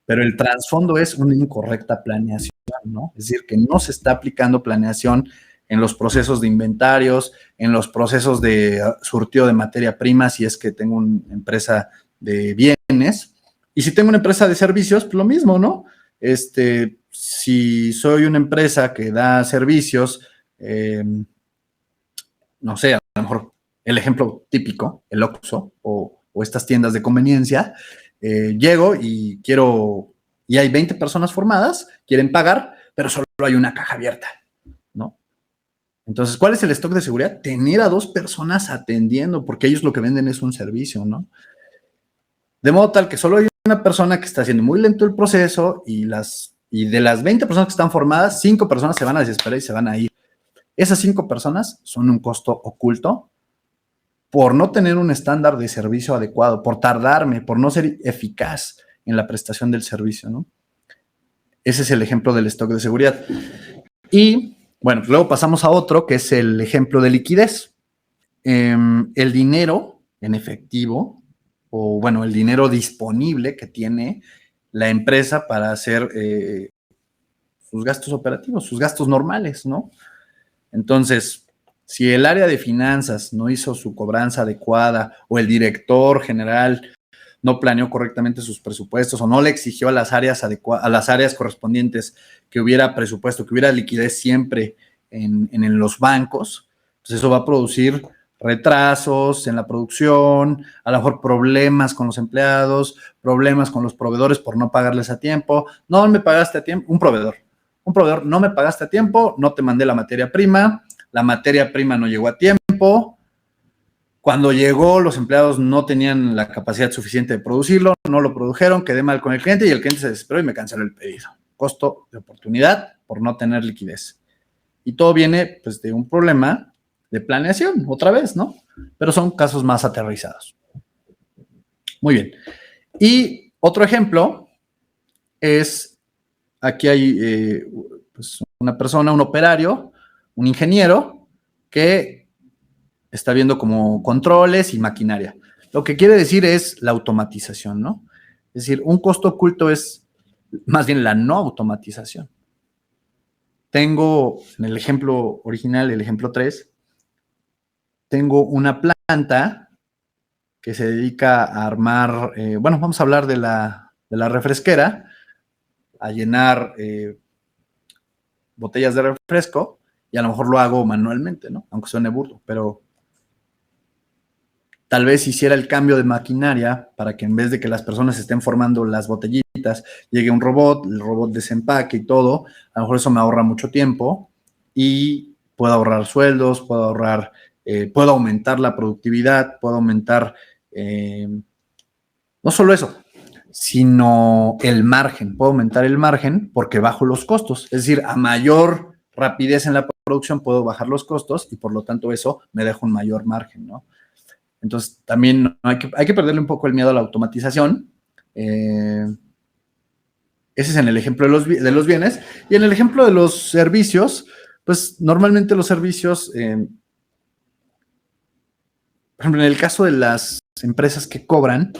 pero el trasfondo es una incorrecta planeación, ¿no? Es decir, que no se está aplicando planeación en los procesos de inventarios, en los procesos de surtido de materia prima, si es que tengo una empresa de bienes. Y si tengo una empresa de servicios, pues lo mismo, ¿no? Si soy una empresa que da servicios, no sé, a lo mejor el ejemplo típico, el Oxxo o estas tiendas de conveniencia, llego y y hay 20 personas formadas, quieren pagar, pero solo hay una caja abierta, ¿no? Entonces, ¿cuál es el stock de seguridad? Tener a 2 personas atendiendo, porque ellos lo que venden es un servicio, ¿no? De modo tal que solo hay una persona que está haciendo muy lento el proceso y de las 20 personas que están formadas, 5 personas se van a desesperar y se van a ir. Esas 5 personas son un costo oculto por no tener un estándar de servicio adecuado, por tardarme, por no ser eficaz en la prestación del servicio, ¿no? Ese es el ejemplo del stock de seguridad. Y bueno, luego pasamos a otro que es el ejemplo de liquidez. El dinero en efectivo, o bueno, el dinero disponible que tiene la empresa para hacer sus gastos operativos, sus gastos normales, ¿no? Entonces, si el área de finanzas no hizo su cobranza adecuada o el director general no planeó correctamente sus presupuestos o no le exigió a las áreas correspondientes que hubiera presupuesto, que hubiera liquidez siempre en los bancos, pues eso va a producir retrasos en la producción, a lo mejor problemas con los empleados, problemas con los proveedores por no pagarles a tiempo. No me pagaste a tiempo, un proveedor, no me pagaste a tiempo, no te mandé la materia prima no llegó a tiempo. Cuando llegó, los empleados no tenían la capacidad suficiente de producirlo, no lo produjeron, quedé mal con el cliente y el cliente se desesperó y me canceló el pedido. Costo de oportunidad por no tener liquidez. Y todo viene, pues, de un problema de planeación, otra vez, ¿no? Pero son casos más aterrizados. Muy bien. Y otro ejemplo es, aquí hay pues una persona, un operario, un ingeniero que está viendo como controles y maquinaria. Lo que quiere decir es la automatización, ¿no? Es decir, un costo oculto es más bien la no automatización. Tengo, en el ejemplo original, el ejemplo 3, tengo una planta que se dedica a armar, bueno, vamos a hablar de la refresquera, a llenar botellas de refresco, y a lo mejor lo hago manualmente, ¿no? Aunque suene burdo, pero tal vez hiciera el cambio de maquinaria para que en vez de que las personas estén formando las botellitas, llegue un robot, el robot desempaque y todo. A lo mejor eso me ahorra mucho tiempo y puedo ahorrar sueldos, puedo aumentar la productividad, puedo aumentar, no solo eso, sino el margen. Puedo aumentar el margen porque bajo los costos. Es decir, a mayor rapidez en la producción puedo bajar los costos y por lo tanto eso me deja un mayor margen, ¿no? Entonces, también hay que perderle un poco el miedo a la automatización. Ese es en el ejemplo de los bienes. Y en el ejemplo de los servicios, pues normalmente los servicios, por ejemplo, en el caso de las empresas que cobran,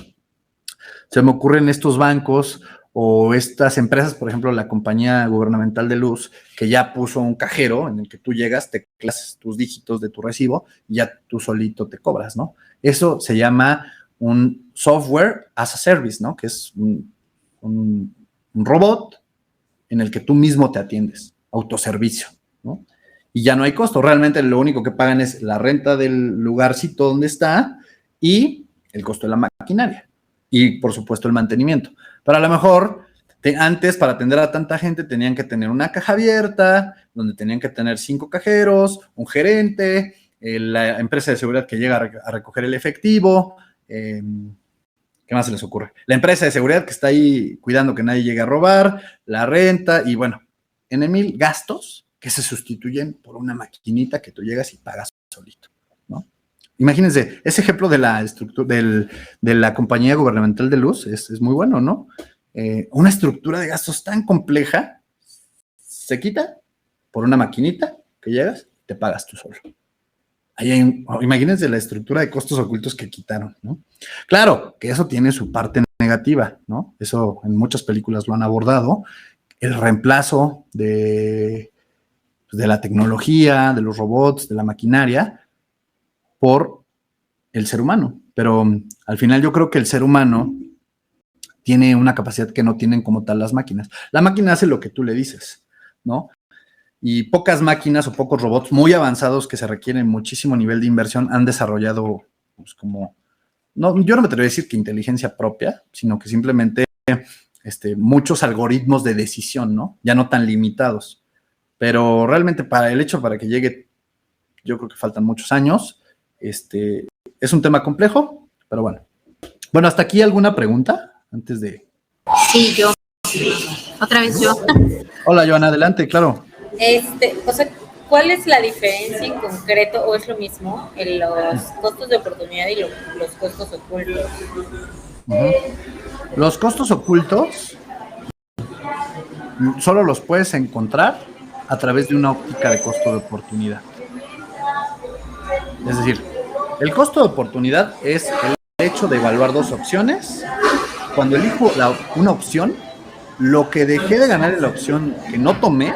se me ocurren estos bancos o estas empresas, por ejemplo, la compañía gubernamental de luz, que ya puso un cajero en el que tú llegas, tecleas tus dígitos de tu recibo y ya tú solito te cobras, ¿no? Eso se llama un software as a service, ¿no? Que es un robot en el que tú mismo te atiendes, autoservicio, ¿no? Y ya no hay costo. Realmente lo único que pagan es la renta del lugarcito donde está y el costo de la maquinaria. Y, por supuesto, el mantenimiento. Pero a lo mejor, antes, para atender a tanta gente, tenían que tener una caja abierta, donde tenían que tener 5 cajeros, un gerente, la empresa de seguridad que llega a recoger el efectivo. ¿Qué más se les ocurre? La empresa de seguridad que está ahí cuidando que nadie llegue a robar, la renta y, bueno, N mil gastos que se sustituyen por una maquinita que tú llegas y pagas solito, ¿no? Imagínense, ese ejemplo de la estructura de la compañía gubernamental de luz es muy bueno, ¿no? Una estructura de gastos tan compleja se quita por una maquinita que llegas y te pagas tú solo. Imagínense la estructura de costos ocultos que quitaron, ¿no? Claro, que eso tiene su parte negativa, ¿no? Eso en muchas películas lo han abordado. El reemplazo de la tecnología, de los robots, de la maquinaria, por el ser humano. Pero al final yo creo que el ser humano tiene una capacidad que no tienen como tal las máquinas. La máquina hace lo que tú le dices, ¿no? Y pocas máquinas o pocos robots muy avanzados que se requieren muchísimo nivel de inversión han desarrollado, pues, como, no, yo no me atrevo a decir que inteligencia propia, sino que simplemente muchos algoritmos de decisión, ¿no? Ya no tan limitados. Pero realmente para que llegue, yo creo que faltan muchos años. Es un tema complejo, pero bueno. Bueno, hasta aquí alguna pregunta antes de... Sí, yo. Otra vez yo. Hola, Joana, adelante, claro. O sea, ¿cuál es la diferencia en concreto, o es lo mismo, en los costos de oportunidad y los costos ocultos? Los costos ocultos solo los puedes encontrar a través de una óptica de costo de oportunidad. Es decir, el costo de oportunidad es el hecho de evaluar dos opciones. Cuando elijo una opción, lo que dejé de ganar en la opción que no tomé,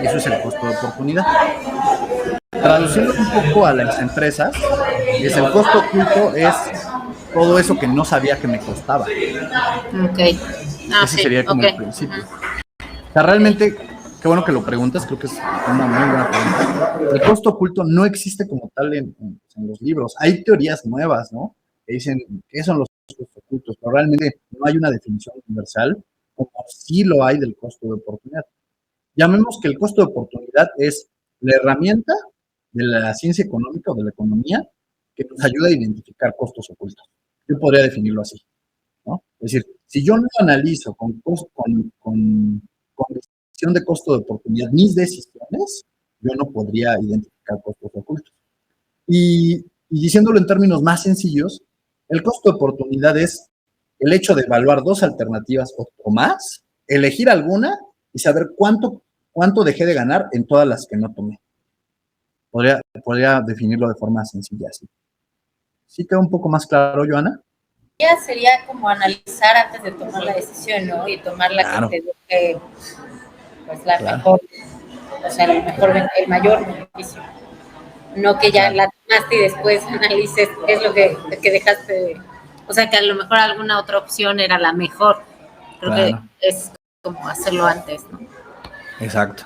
eso es el costo de oportunidad. Traduciendo un poco a las empresas, es el costo oculto, es todo eso que no sabía que me costaba. Ok. Ese sería como el principio. O sea, realmente, qué bueno que lo preguntas, creo que es una muy buena pregunta. El costo oculto no existe como tal en los libros. Hay teorías nuevas, ¿no? Que dicen qué son los costos ocultos, pero realmente no hay una definición universal, como sí lo hay del costo de oportunidad. Llamemos que el costo de oportunidad es la herramienta de la ciencia económica o de la economía que nos ayuda a identificar costos ocultos. Yo podría definirlo así, ¿no? Es decir, si yo no analizo con decisión de costo de oportunidad mis decisiones, yo no podría identificar costos ocultos. Y diciéndolo en términos más sencillos, el costo de oportunidad es el hecho de evaluar dos alternativas o más, elegir alguna y saber cuánto dejé de ganar en todas las que no tomé. Podría definirlo de forma sencilla así. ¿Sí queda un poco más claro, Joana? Ya sería como analizar antes de tomar la decisión, ¿no? Y tomar la Claro. que te deje, pues, la Claro. mejor, o sea, el mayor beneficio. No que ya la tomaste y después analices qué es lo que dejaste, o sea, que a lo mejor alguna otra opción era la mejor. Creo que es como hacerlo antes, ¿no? Exacto.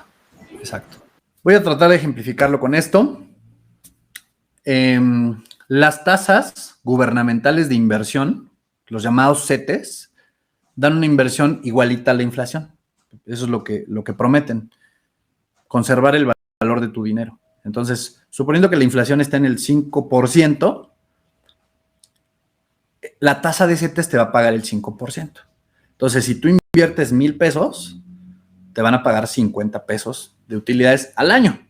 Voy a tratar de ejemplificarlo con esto. Las tasas gubernamentales de inversión, los llamados CETES, dan una inversión igualita a la inflación. Eso es lo que prometen, conservar el valor de tu dinero. Entonces, suponiendo que la inflación está en el 5%, la tasa de CETES te va a pagar el 5%. Entonces, si tú inviertes 1,000 pesos, te van a pagar 50 pesos de utilidades al año,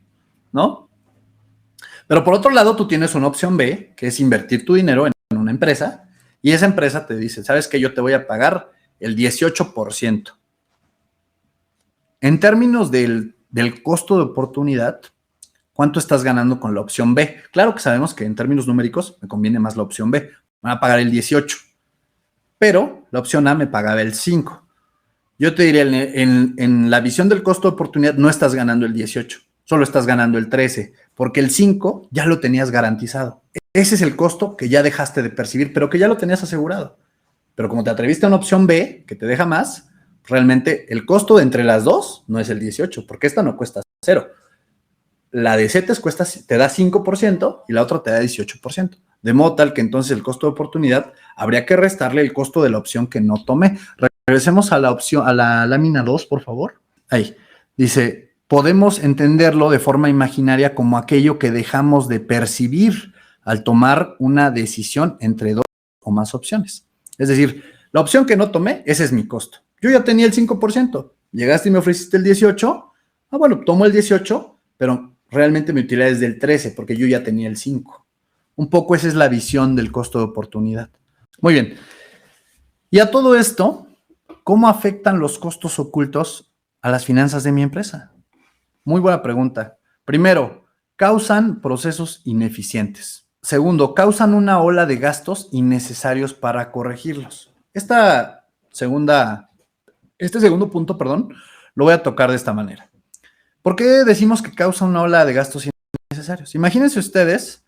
¿no? Pero por otro lado, tú tienes una opción B, que es invertir tu dinero en una empresa, y esa empresa te dice, ¿sabes qué? Yo te voy a pagar el 18%. En términos del costo de oportunidad, ¿cuánto estás ganando con la opción B? Claro que sabemos que en términos numéricos me conviene más la opción B. Me van a pagar el 18%, pero la opción A me pagaba el 5%. Yo te diría, en la visión del costo de oportunidad no estás ganando el 18%, solo estás ganando el 13%, porque el 5% ya lo tenías garantizado. Ese es el costo que ya dejaste de percibir, pero que ya lo tenías asegurado. Pero como te atreviste a una opción B, que te deja más, realmente el costo de entre las dos no es el 18%, porque esta no cuesta 0%. La de CETES te da 5% y la otra te da 18%. De modo tal que entonces el costo de oportunidad habría que restarle el costo de la opción que no tomé. Regresemos a la lámina 2, por favor. Ahí. Dice, podemos entenderlo de forma imaginaria como aquello que dejamos de percibir al tomar una decisión entre dos o más opciones. Es decir, la opción que no tomé, ese es mi costo. Yo ya tenía el 5%. Llegaste y me ofreciste el 18%. Bueno, tomo el 18%, pero realmente mi utilidad es del 13% porque yo ya tenía el 5%. Un poco esa es la visión del costo de oportunidad. Muy bien. Y a todo esto, ¿cómo afectan los costos ocultos a las finanzas de mi empresa? Muy buena pregunta. Primero, causan procesos ineficientes. Segundo, causan una ola de gastos innecesarios para corregirlos. Este segundo punto, lo voy a tocar de esta manera. ¿Por qué decimos que causa una ola de gastos innecesarios? Imagínense ustedes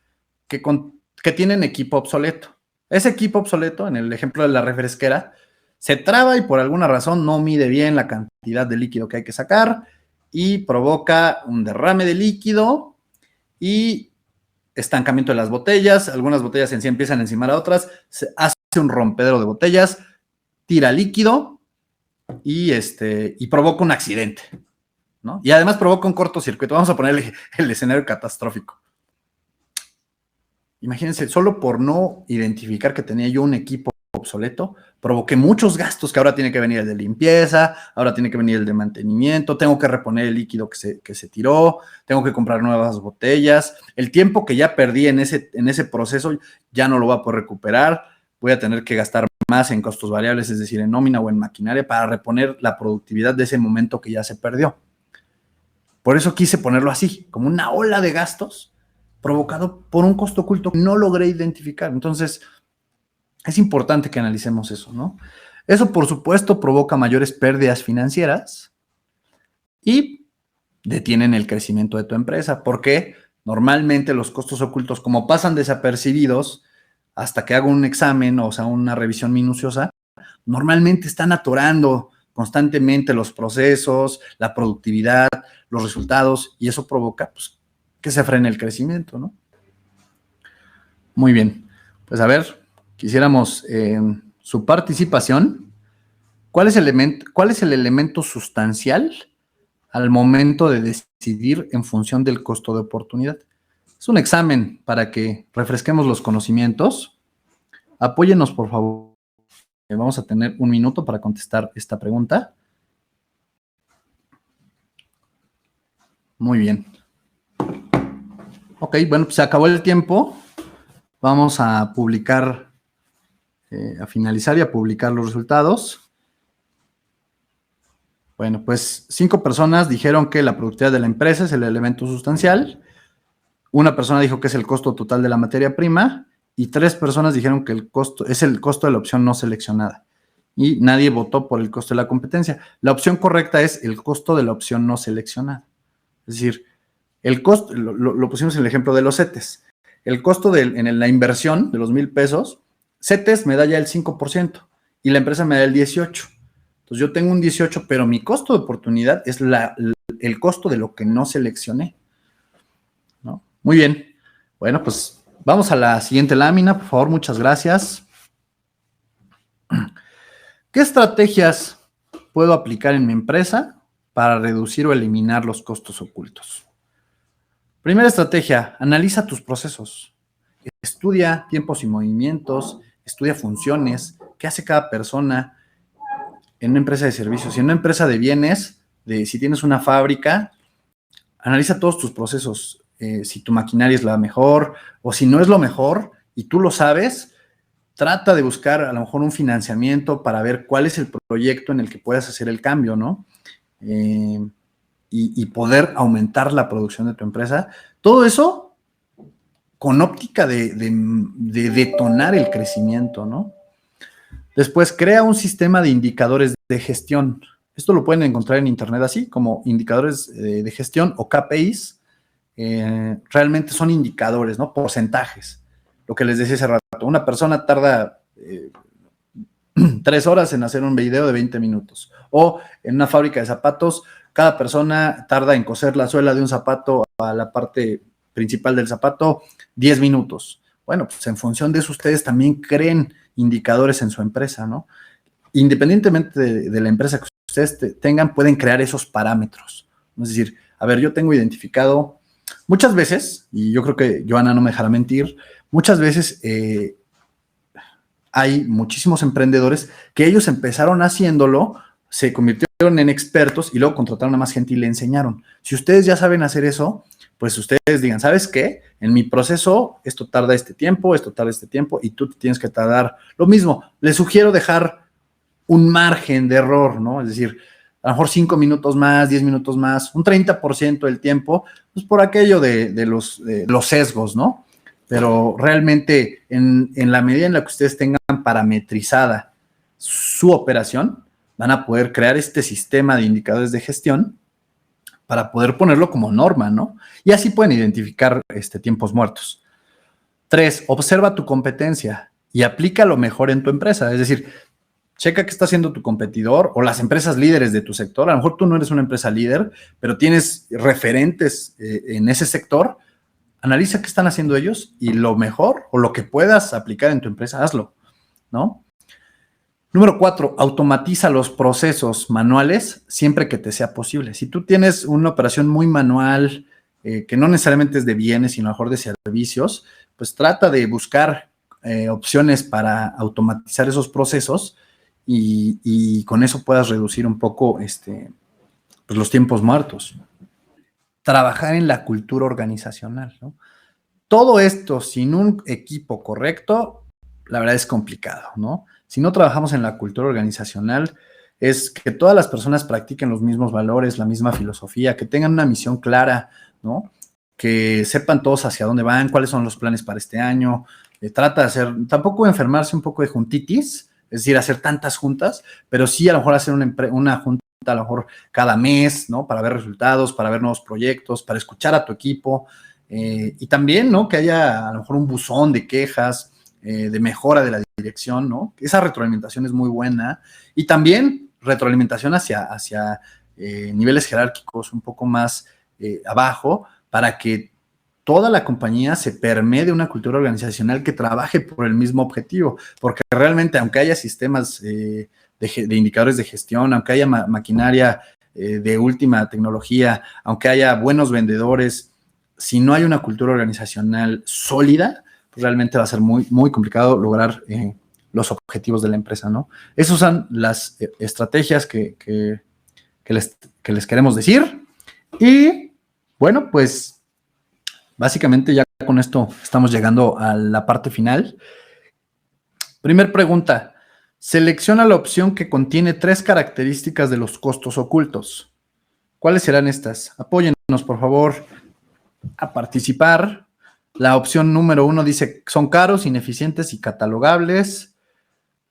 que tienen equipo obsoleto. Ese equipo obsoleto, en el ejemplo de la refresquera, se traba y por alguna razón no mide bien la cantidad de líquido que hay que sacar y provoca un derrame de líquido y estancamiento de las botellas. Algunas botellas en sí empiezan a encimar a otras, se hace un rompedero de botellas, tira líquido y provoca un accidente, ¿no? Y además provoca un cortocircuito. Vamos a ponerle el escenario catastrófico. Imagínense, solo por no identificar que tenía yo un equipo obsoleto, provoqué muchos gastos que ahora tiene que venir el de limpieza, ahora tiene que venir el de mantenimiento, tengo que reponer el líquido que se tiró, tengo que comprar nuevas botellas. El tiempo que ya perdí en ese proceso ya no lo voy a poder recuperar, voy a tener que gastar más en costos variables, es decir, en nómina o en maquinaria, para reponer la productividad de ese momento que ya se perdió. Por eso quise ponerlo así, como una ola de gastos provocado por un costo oculto que no logré identificar. Entonces, es importante que analicemos eso, ¿no? Eso, por supuesto, provoca mayores pérdidas financieras y detienen el crecimiento de tu empresa, porque normalmente los costos ocultos, como pasan desapercibidos hasta que hago un examen, o sea, una revisión minuciosa, normalmente están atorando constantemente los procesos, la productividad, los resultados, y eso provoca pues, que se frene el crecimiento, ¿no? Muy bien. Pues a ver, quisiéramos su participación. ¿Cuál es el elemento sustancial al momento de decidir en función del costo de oportunidad? Es un examen para que refresquemos los conocimientos. Apóyenos, por favor. Vamos a tener un minuto para contestar esta pregunta. Muy bien. Ok, bueno, pues se acabó el tiempo. Vamos a publicar, a finalizar y a publicar los resultados. Bueno, pues 5 personas dijeron que la productividad de la empresa es el elemento sustancial. Una persona dijo que es el costo total de la materia prima y 3 personas dijeron que el costo es el costo de la opción no seleccionada. Y nadie votó por el costo de la competencia. La opción correcta es el costo de la opción no seleccionada. Es decir, el costo, lo pusimos en el ejemplo de los CETES. El costo en la inversión de los 1,000 pesos, CETES me da ya el 5% y la empresa me da el 18%. Entonces yo tengo un 18%, pero mi costo de oportunidad es el costo de lo que no seleccioné, ¿no? Muy bien. Bueno, pues vamos a la siguiente lámina, por favor, muchas gracias. ¿Qué estrategias puedo aplicar en mi empresa para reducir o eliminar los costos ocultos? Primera estrategia, analiza tus procesos. Estudia tiempos y movimientos, estudia funciones, qué hace cada persona en una empresa de servicios. Y en una empresa de bienes, si tienes una fábrica, analiza todos tus procesos. Si tu maquinaria es la mejor o si no es lo mejor y tú lo sabes, trata de buscar a lo mejor un financiamiento para ver cuál es el proyecto en el que puedas hacer el cambio, ¿no? Y poder aumentar la producción de tu empresa. Todo eso con óptica de detonar el crecimiento, ¿no? Después, crea un sistema de indicadores de gestión. Esto lo pueden encontrar en internet así, como indicadores de gestión o KPIs. Realmente son indicadores, ¿no? Porcentajes. Lo que les decía hace rato. Una persona tarda 3 horas en hacer un video de 20 minutos. O en una fábrica de zapatos, cada persona tarda en coser la suela de un zapato a la parte principal del zapato 10 minutos. Bueno, pues en función de eso ustedes también creen indicadores en su empresa, ¿no? Independientemente de la empresa que ustedes tengan, pueden crear esos parámetros. Es decir, a ver, yo tengo identificado muchas veces, y yo creo que Joana no me dejará mentir, muchas veces hay muchísimos emprendedores que ellos empezaron haciéndolo, se convirtieron en expertos y luego contrataron a más gente y le enseñaron. Si ustedes ya saben hacer eso, pues ustedes digan, ¿sabes qué? En mi proceso esto tarda este tiempo, y tú te tienes que tardar lo mismo. Les sugiero dejar un margen de error, ¿no? Es decir, a lo mejor 5 minutos más, 10 minutos más, un 30% del tiempo, pues por aquello de los sesgos, ¿no? Pero realmente en la medida en la que ustedes tengan parametrizada su operación, van a poder crear este sistema de indicadores de gestión para poder ponerlo como norma, ¿no? Y así pueden identificar tiempos muertos. 3, observa tu competencia y aplica lo mejor en tu empresa. Es decir, checa qué está haciendo tu competidor o las empresas líderes de tu sector. A lo mejor tú no eres una empresa líder, pero tienes referentes en ese sector. Analiza qué están haciendo ellos y lo mejor o lo que puedas aplicar en tu empresa, hazlo, ¿no? Número 4, automatiza los procesos manuales siempre que te sea posible. Si tú tienes una operación muy manual, que no necesariamente es de bienes, sino a lo mejor de servicios, pues trata de buscar opciones para automatizar esos procesos y con eso puedas reducir un poco pues los tiempos muertos. Trabajar en la cultura organizacional, ¿no? Todo esto sin un equipo correcto, la verdad es complicado, ¿no? Si no trabajamos en la cultura organizacional, es que todas las personas practiquen los mismos valores, la misma filosofía, que tengan una misión clara, ¿no? Que sepan todos hacia dónde van, cuáles son los planes para este año. Trata de hacer, tampoco enfermarse un poco de juntitis, es decir, hacer tantas juntas, pero sí a lo mejor hacer una junta a lo mejor cada mes, ¿no? Para ver resultados, para ver nuevos proyectos, para escuchar a tu equipo, y también, ¿no? Que haya a lo mejor un buzón de quejas, de mejora de la dirección, ¿no? Esa retroalimentación es muy buena, y también retroalimentación hacia niveles jerárquicos un poco más abajo, para que toda la compañía se permee de una cultura organizacional que trabaje por el mismo objetivo, porque realmente, aunque haya sistemas de indicadores de gestión, aunque haya maquinaria de última tecnología, aunque haya buenos vendedores, si no hay una cultura organizacional sólida, pues realmente va a ser muy, muy complicado lograr los objetivos de la empresa, ¿no? Esas son las estrategias que les queremos decir. Y bueno, pues básicamente ya con esto estamos llegando a la parte final. Primer pregunta. Selecciona la opción que contiene 3 características de los costos ocultos. ¿Cuáles serán estas? Apóyennos, por favor, a participar. La opción número 1 dice son caros, ineficientes y catalogables.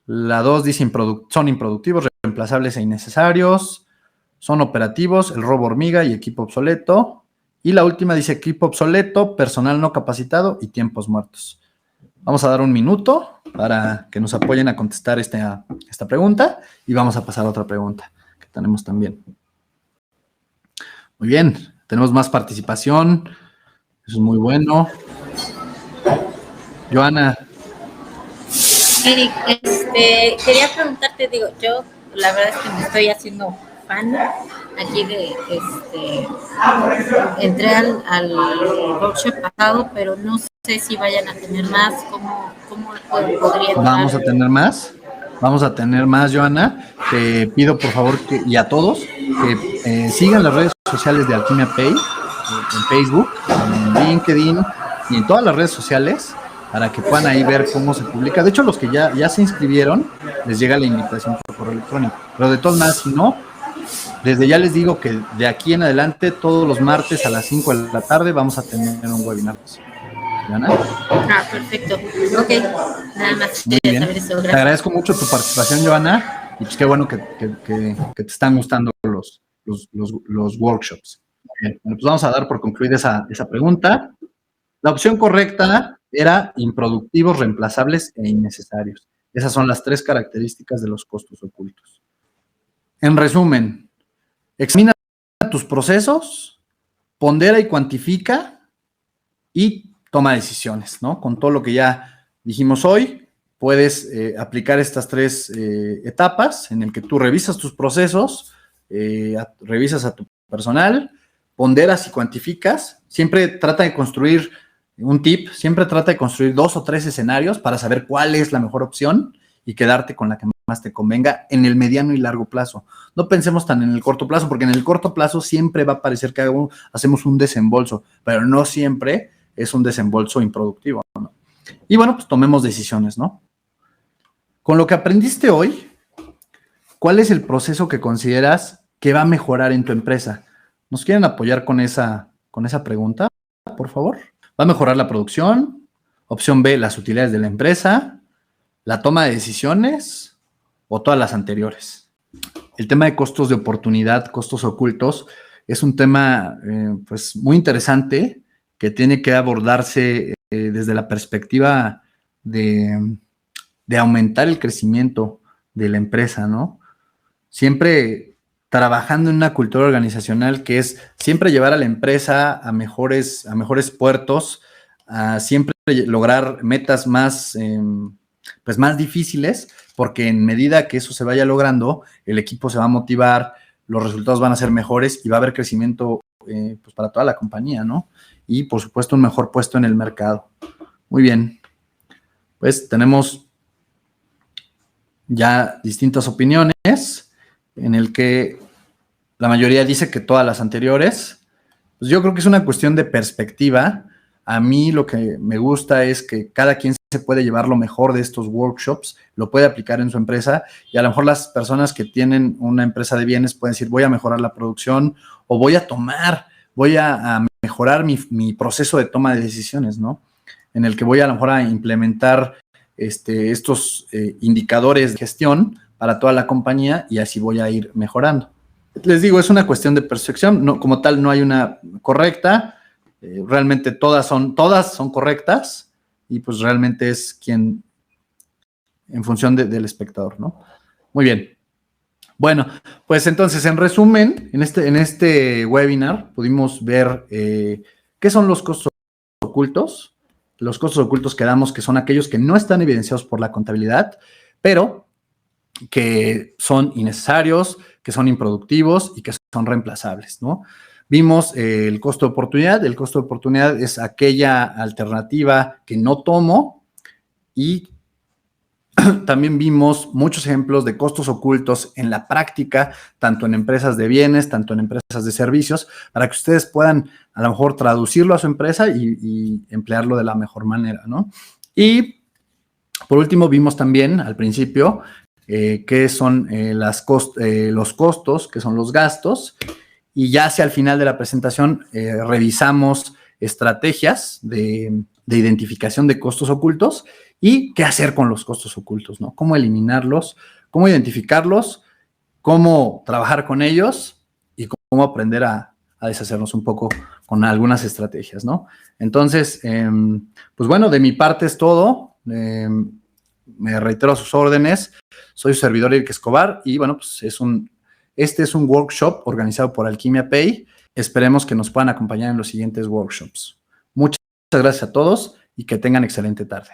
La 2 dice son improductivos, reemplazables e innecesarios. Son operativos, el robo hormiga y equipo obsoleto. Y la última dice equipo obsoleto, personal no capacitado y tiempos muertos. Vamos a dar un minuto para que nos apoyen a contestar esta pregunta y vamos a pasar a otra pregunta que tenemos también. Muy bien, tenemos más participación. Eso es muy bueno. Joana. Eric, quería preguntarte, digo, yo la verdad es que me estoy haciendo fan aquí entré al workshop pasado, pero no sé si vayan a tener más, ¿cómo podría entrar? Vamos a tener más, Joana. Te pido por favor y a todos que sigan las redes sociales de Alquimia Pay, en Facebook, en LinkedIn y en todas las redes sociales, para que puedan ahí ver cómo se publica. De hecho, los que ya se inscribieron, les llega la invitación por correo electrónico. Pero de todas maneras, si no, desde ya les digo que de aquí en adelante, todos los martes a las 5 de la tarde, vamos a tener un webinar. ¿Diana? Perfecto. Ok, nada más. Muy bien. Saber eso. Te agradezco mucho tu participación, Joana, y pues qué bueno que te están gustando los workshops. Bien. Bueno, pues vamos a dar por concluida esa pregunta. La opción correcta era improductivos, reemplazables e innecesarios. Esas son las 3 características de los costos ocultos. En resumen, examina tus procesos, pondera y cuantifica y toma decisiones, ¿no? Con todo lo que ya dijimos hoy, puedes aplicar estas 3 etapas en el que tú revisas tus procesos, revisas a tu personal, ponderas y cuantificas. Siempre trata de construir siempre trata de construir 2 o 3 escenarios para saber cuál es la mejor opción y quedarte con la que más te convenga en el mediano y largo plazo. No pensemos tan en el corto plazo, porque en el corto plazo siempre va a parecer que hacemos un desembolso, pero no siempre es un desembolso improductivo, ¿no? Y bueno, pues tomemos decisiones, ¿no? Con lo que aprendiste hoy, ¿cuál es el proceso que consideras que va a mejorar en tu empresa? ¿Nos quieren apoyar con esa pregunta, por favor? ¿Va a mejorar la producción? Opción B, las utilidades de la empresa, la toma de decisiones o todas las anteriores. El tema de costos de oportunidad, costos ocultos, es un tema pues muy interesante que tiene que abordarse desde la perspectiva de aumentar el crecimiento de la empresa, ¿no? Siempre trabajando en una cultura organizacional que es siempre llevar a la empresa a mejores puertos, a siempre lograr metas más difíciles, porque en medida que eso se vaya logrando, el equipo se va a motivar, los resultados van a ser mejores y va a haber crecimiento pues para toda la compañía, ¿no? Y por supuesto un mejor puesto en el mercado. Muy bien, pues tenemos ya distintas opiniones, en el que la mayoría dice que todas las anteriores. Pues yo creo que es una cuestión de perspectiva. A mí lo que me gusta es que cada quien se puede llevar lo mejor de estos workshops, lo puede aplicar en su empresa y a lo mejor las personas que tienen una empresa de bienes pueden decir voy a mejorar la producción o voy a mejorar mi proceso de toma de decisiones, ¿no? En el que voy a lo mejor a implementar estos indicadores de gestión para toda la compañía y así voy a ir mejorando. Les digo, es una cuestión de percepción, no, como tal no hay una correcta, realmente todas son correctas y pues realmente es quien, en función del espectador, ¿no? Muy bien. Bueno, pues entonces, en resumen, en este webinar pudimos ver qué son los costos ocultos. Los costos ocultos que damos, que son aquellos que no están evidenciados por la contabilidad, pero que son innecesarios, que son improductivos y que son reemplazables, ¿no? Vimos el costo de oportunidad. El costo de oportunidad es aquella alternativa que no tomo y también vimos muchos ejemplos de costos ocultos en la práctica, tanto en empresas de bienes, tanto en empresas de servicios, para que ustedes puedan a lo mejor traducirlo a su empresa y emplearlo de la mejor manera, ¿no? Y por último vimos también al principio qué son los costos, qué son los gastos, y ya hacia el final de la presentación revisamos estrategias de identificación de costos ocultos y qué hacer con los costos ocultos, ¿no? Cómo eliminarlos, cómo identificarlos, cómo trabajar con ellos y cómo aprender a deshacernos un poco con algunas estrategias, ¿no? Entonces, pues bueno, de mi parte es todo. Me reitero a sus órdenes. Soy su servidor Eric Escobar y bueno, pues este es un workshop organizado por Alquimia Pay. Esperemos que nos puedan acompañar en los siguientes workshops. Muchas gracias a todos y que tengan excelente tarde.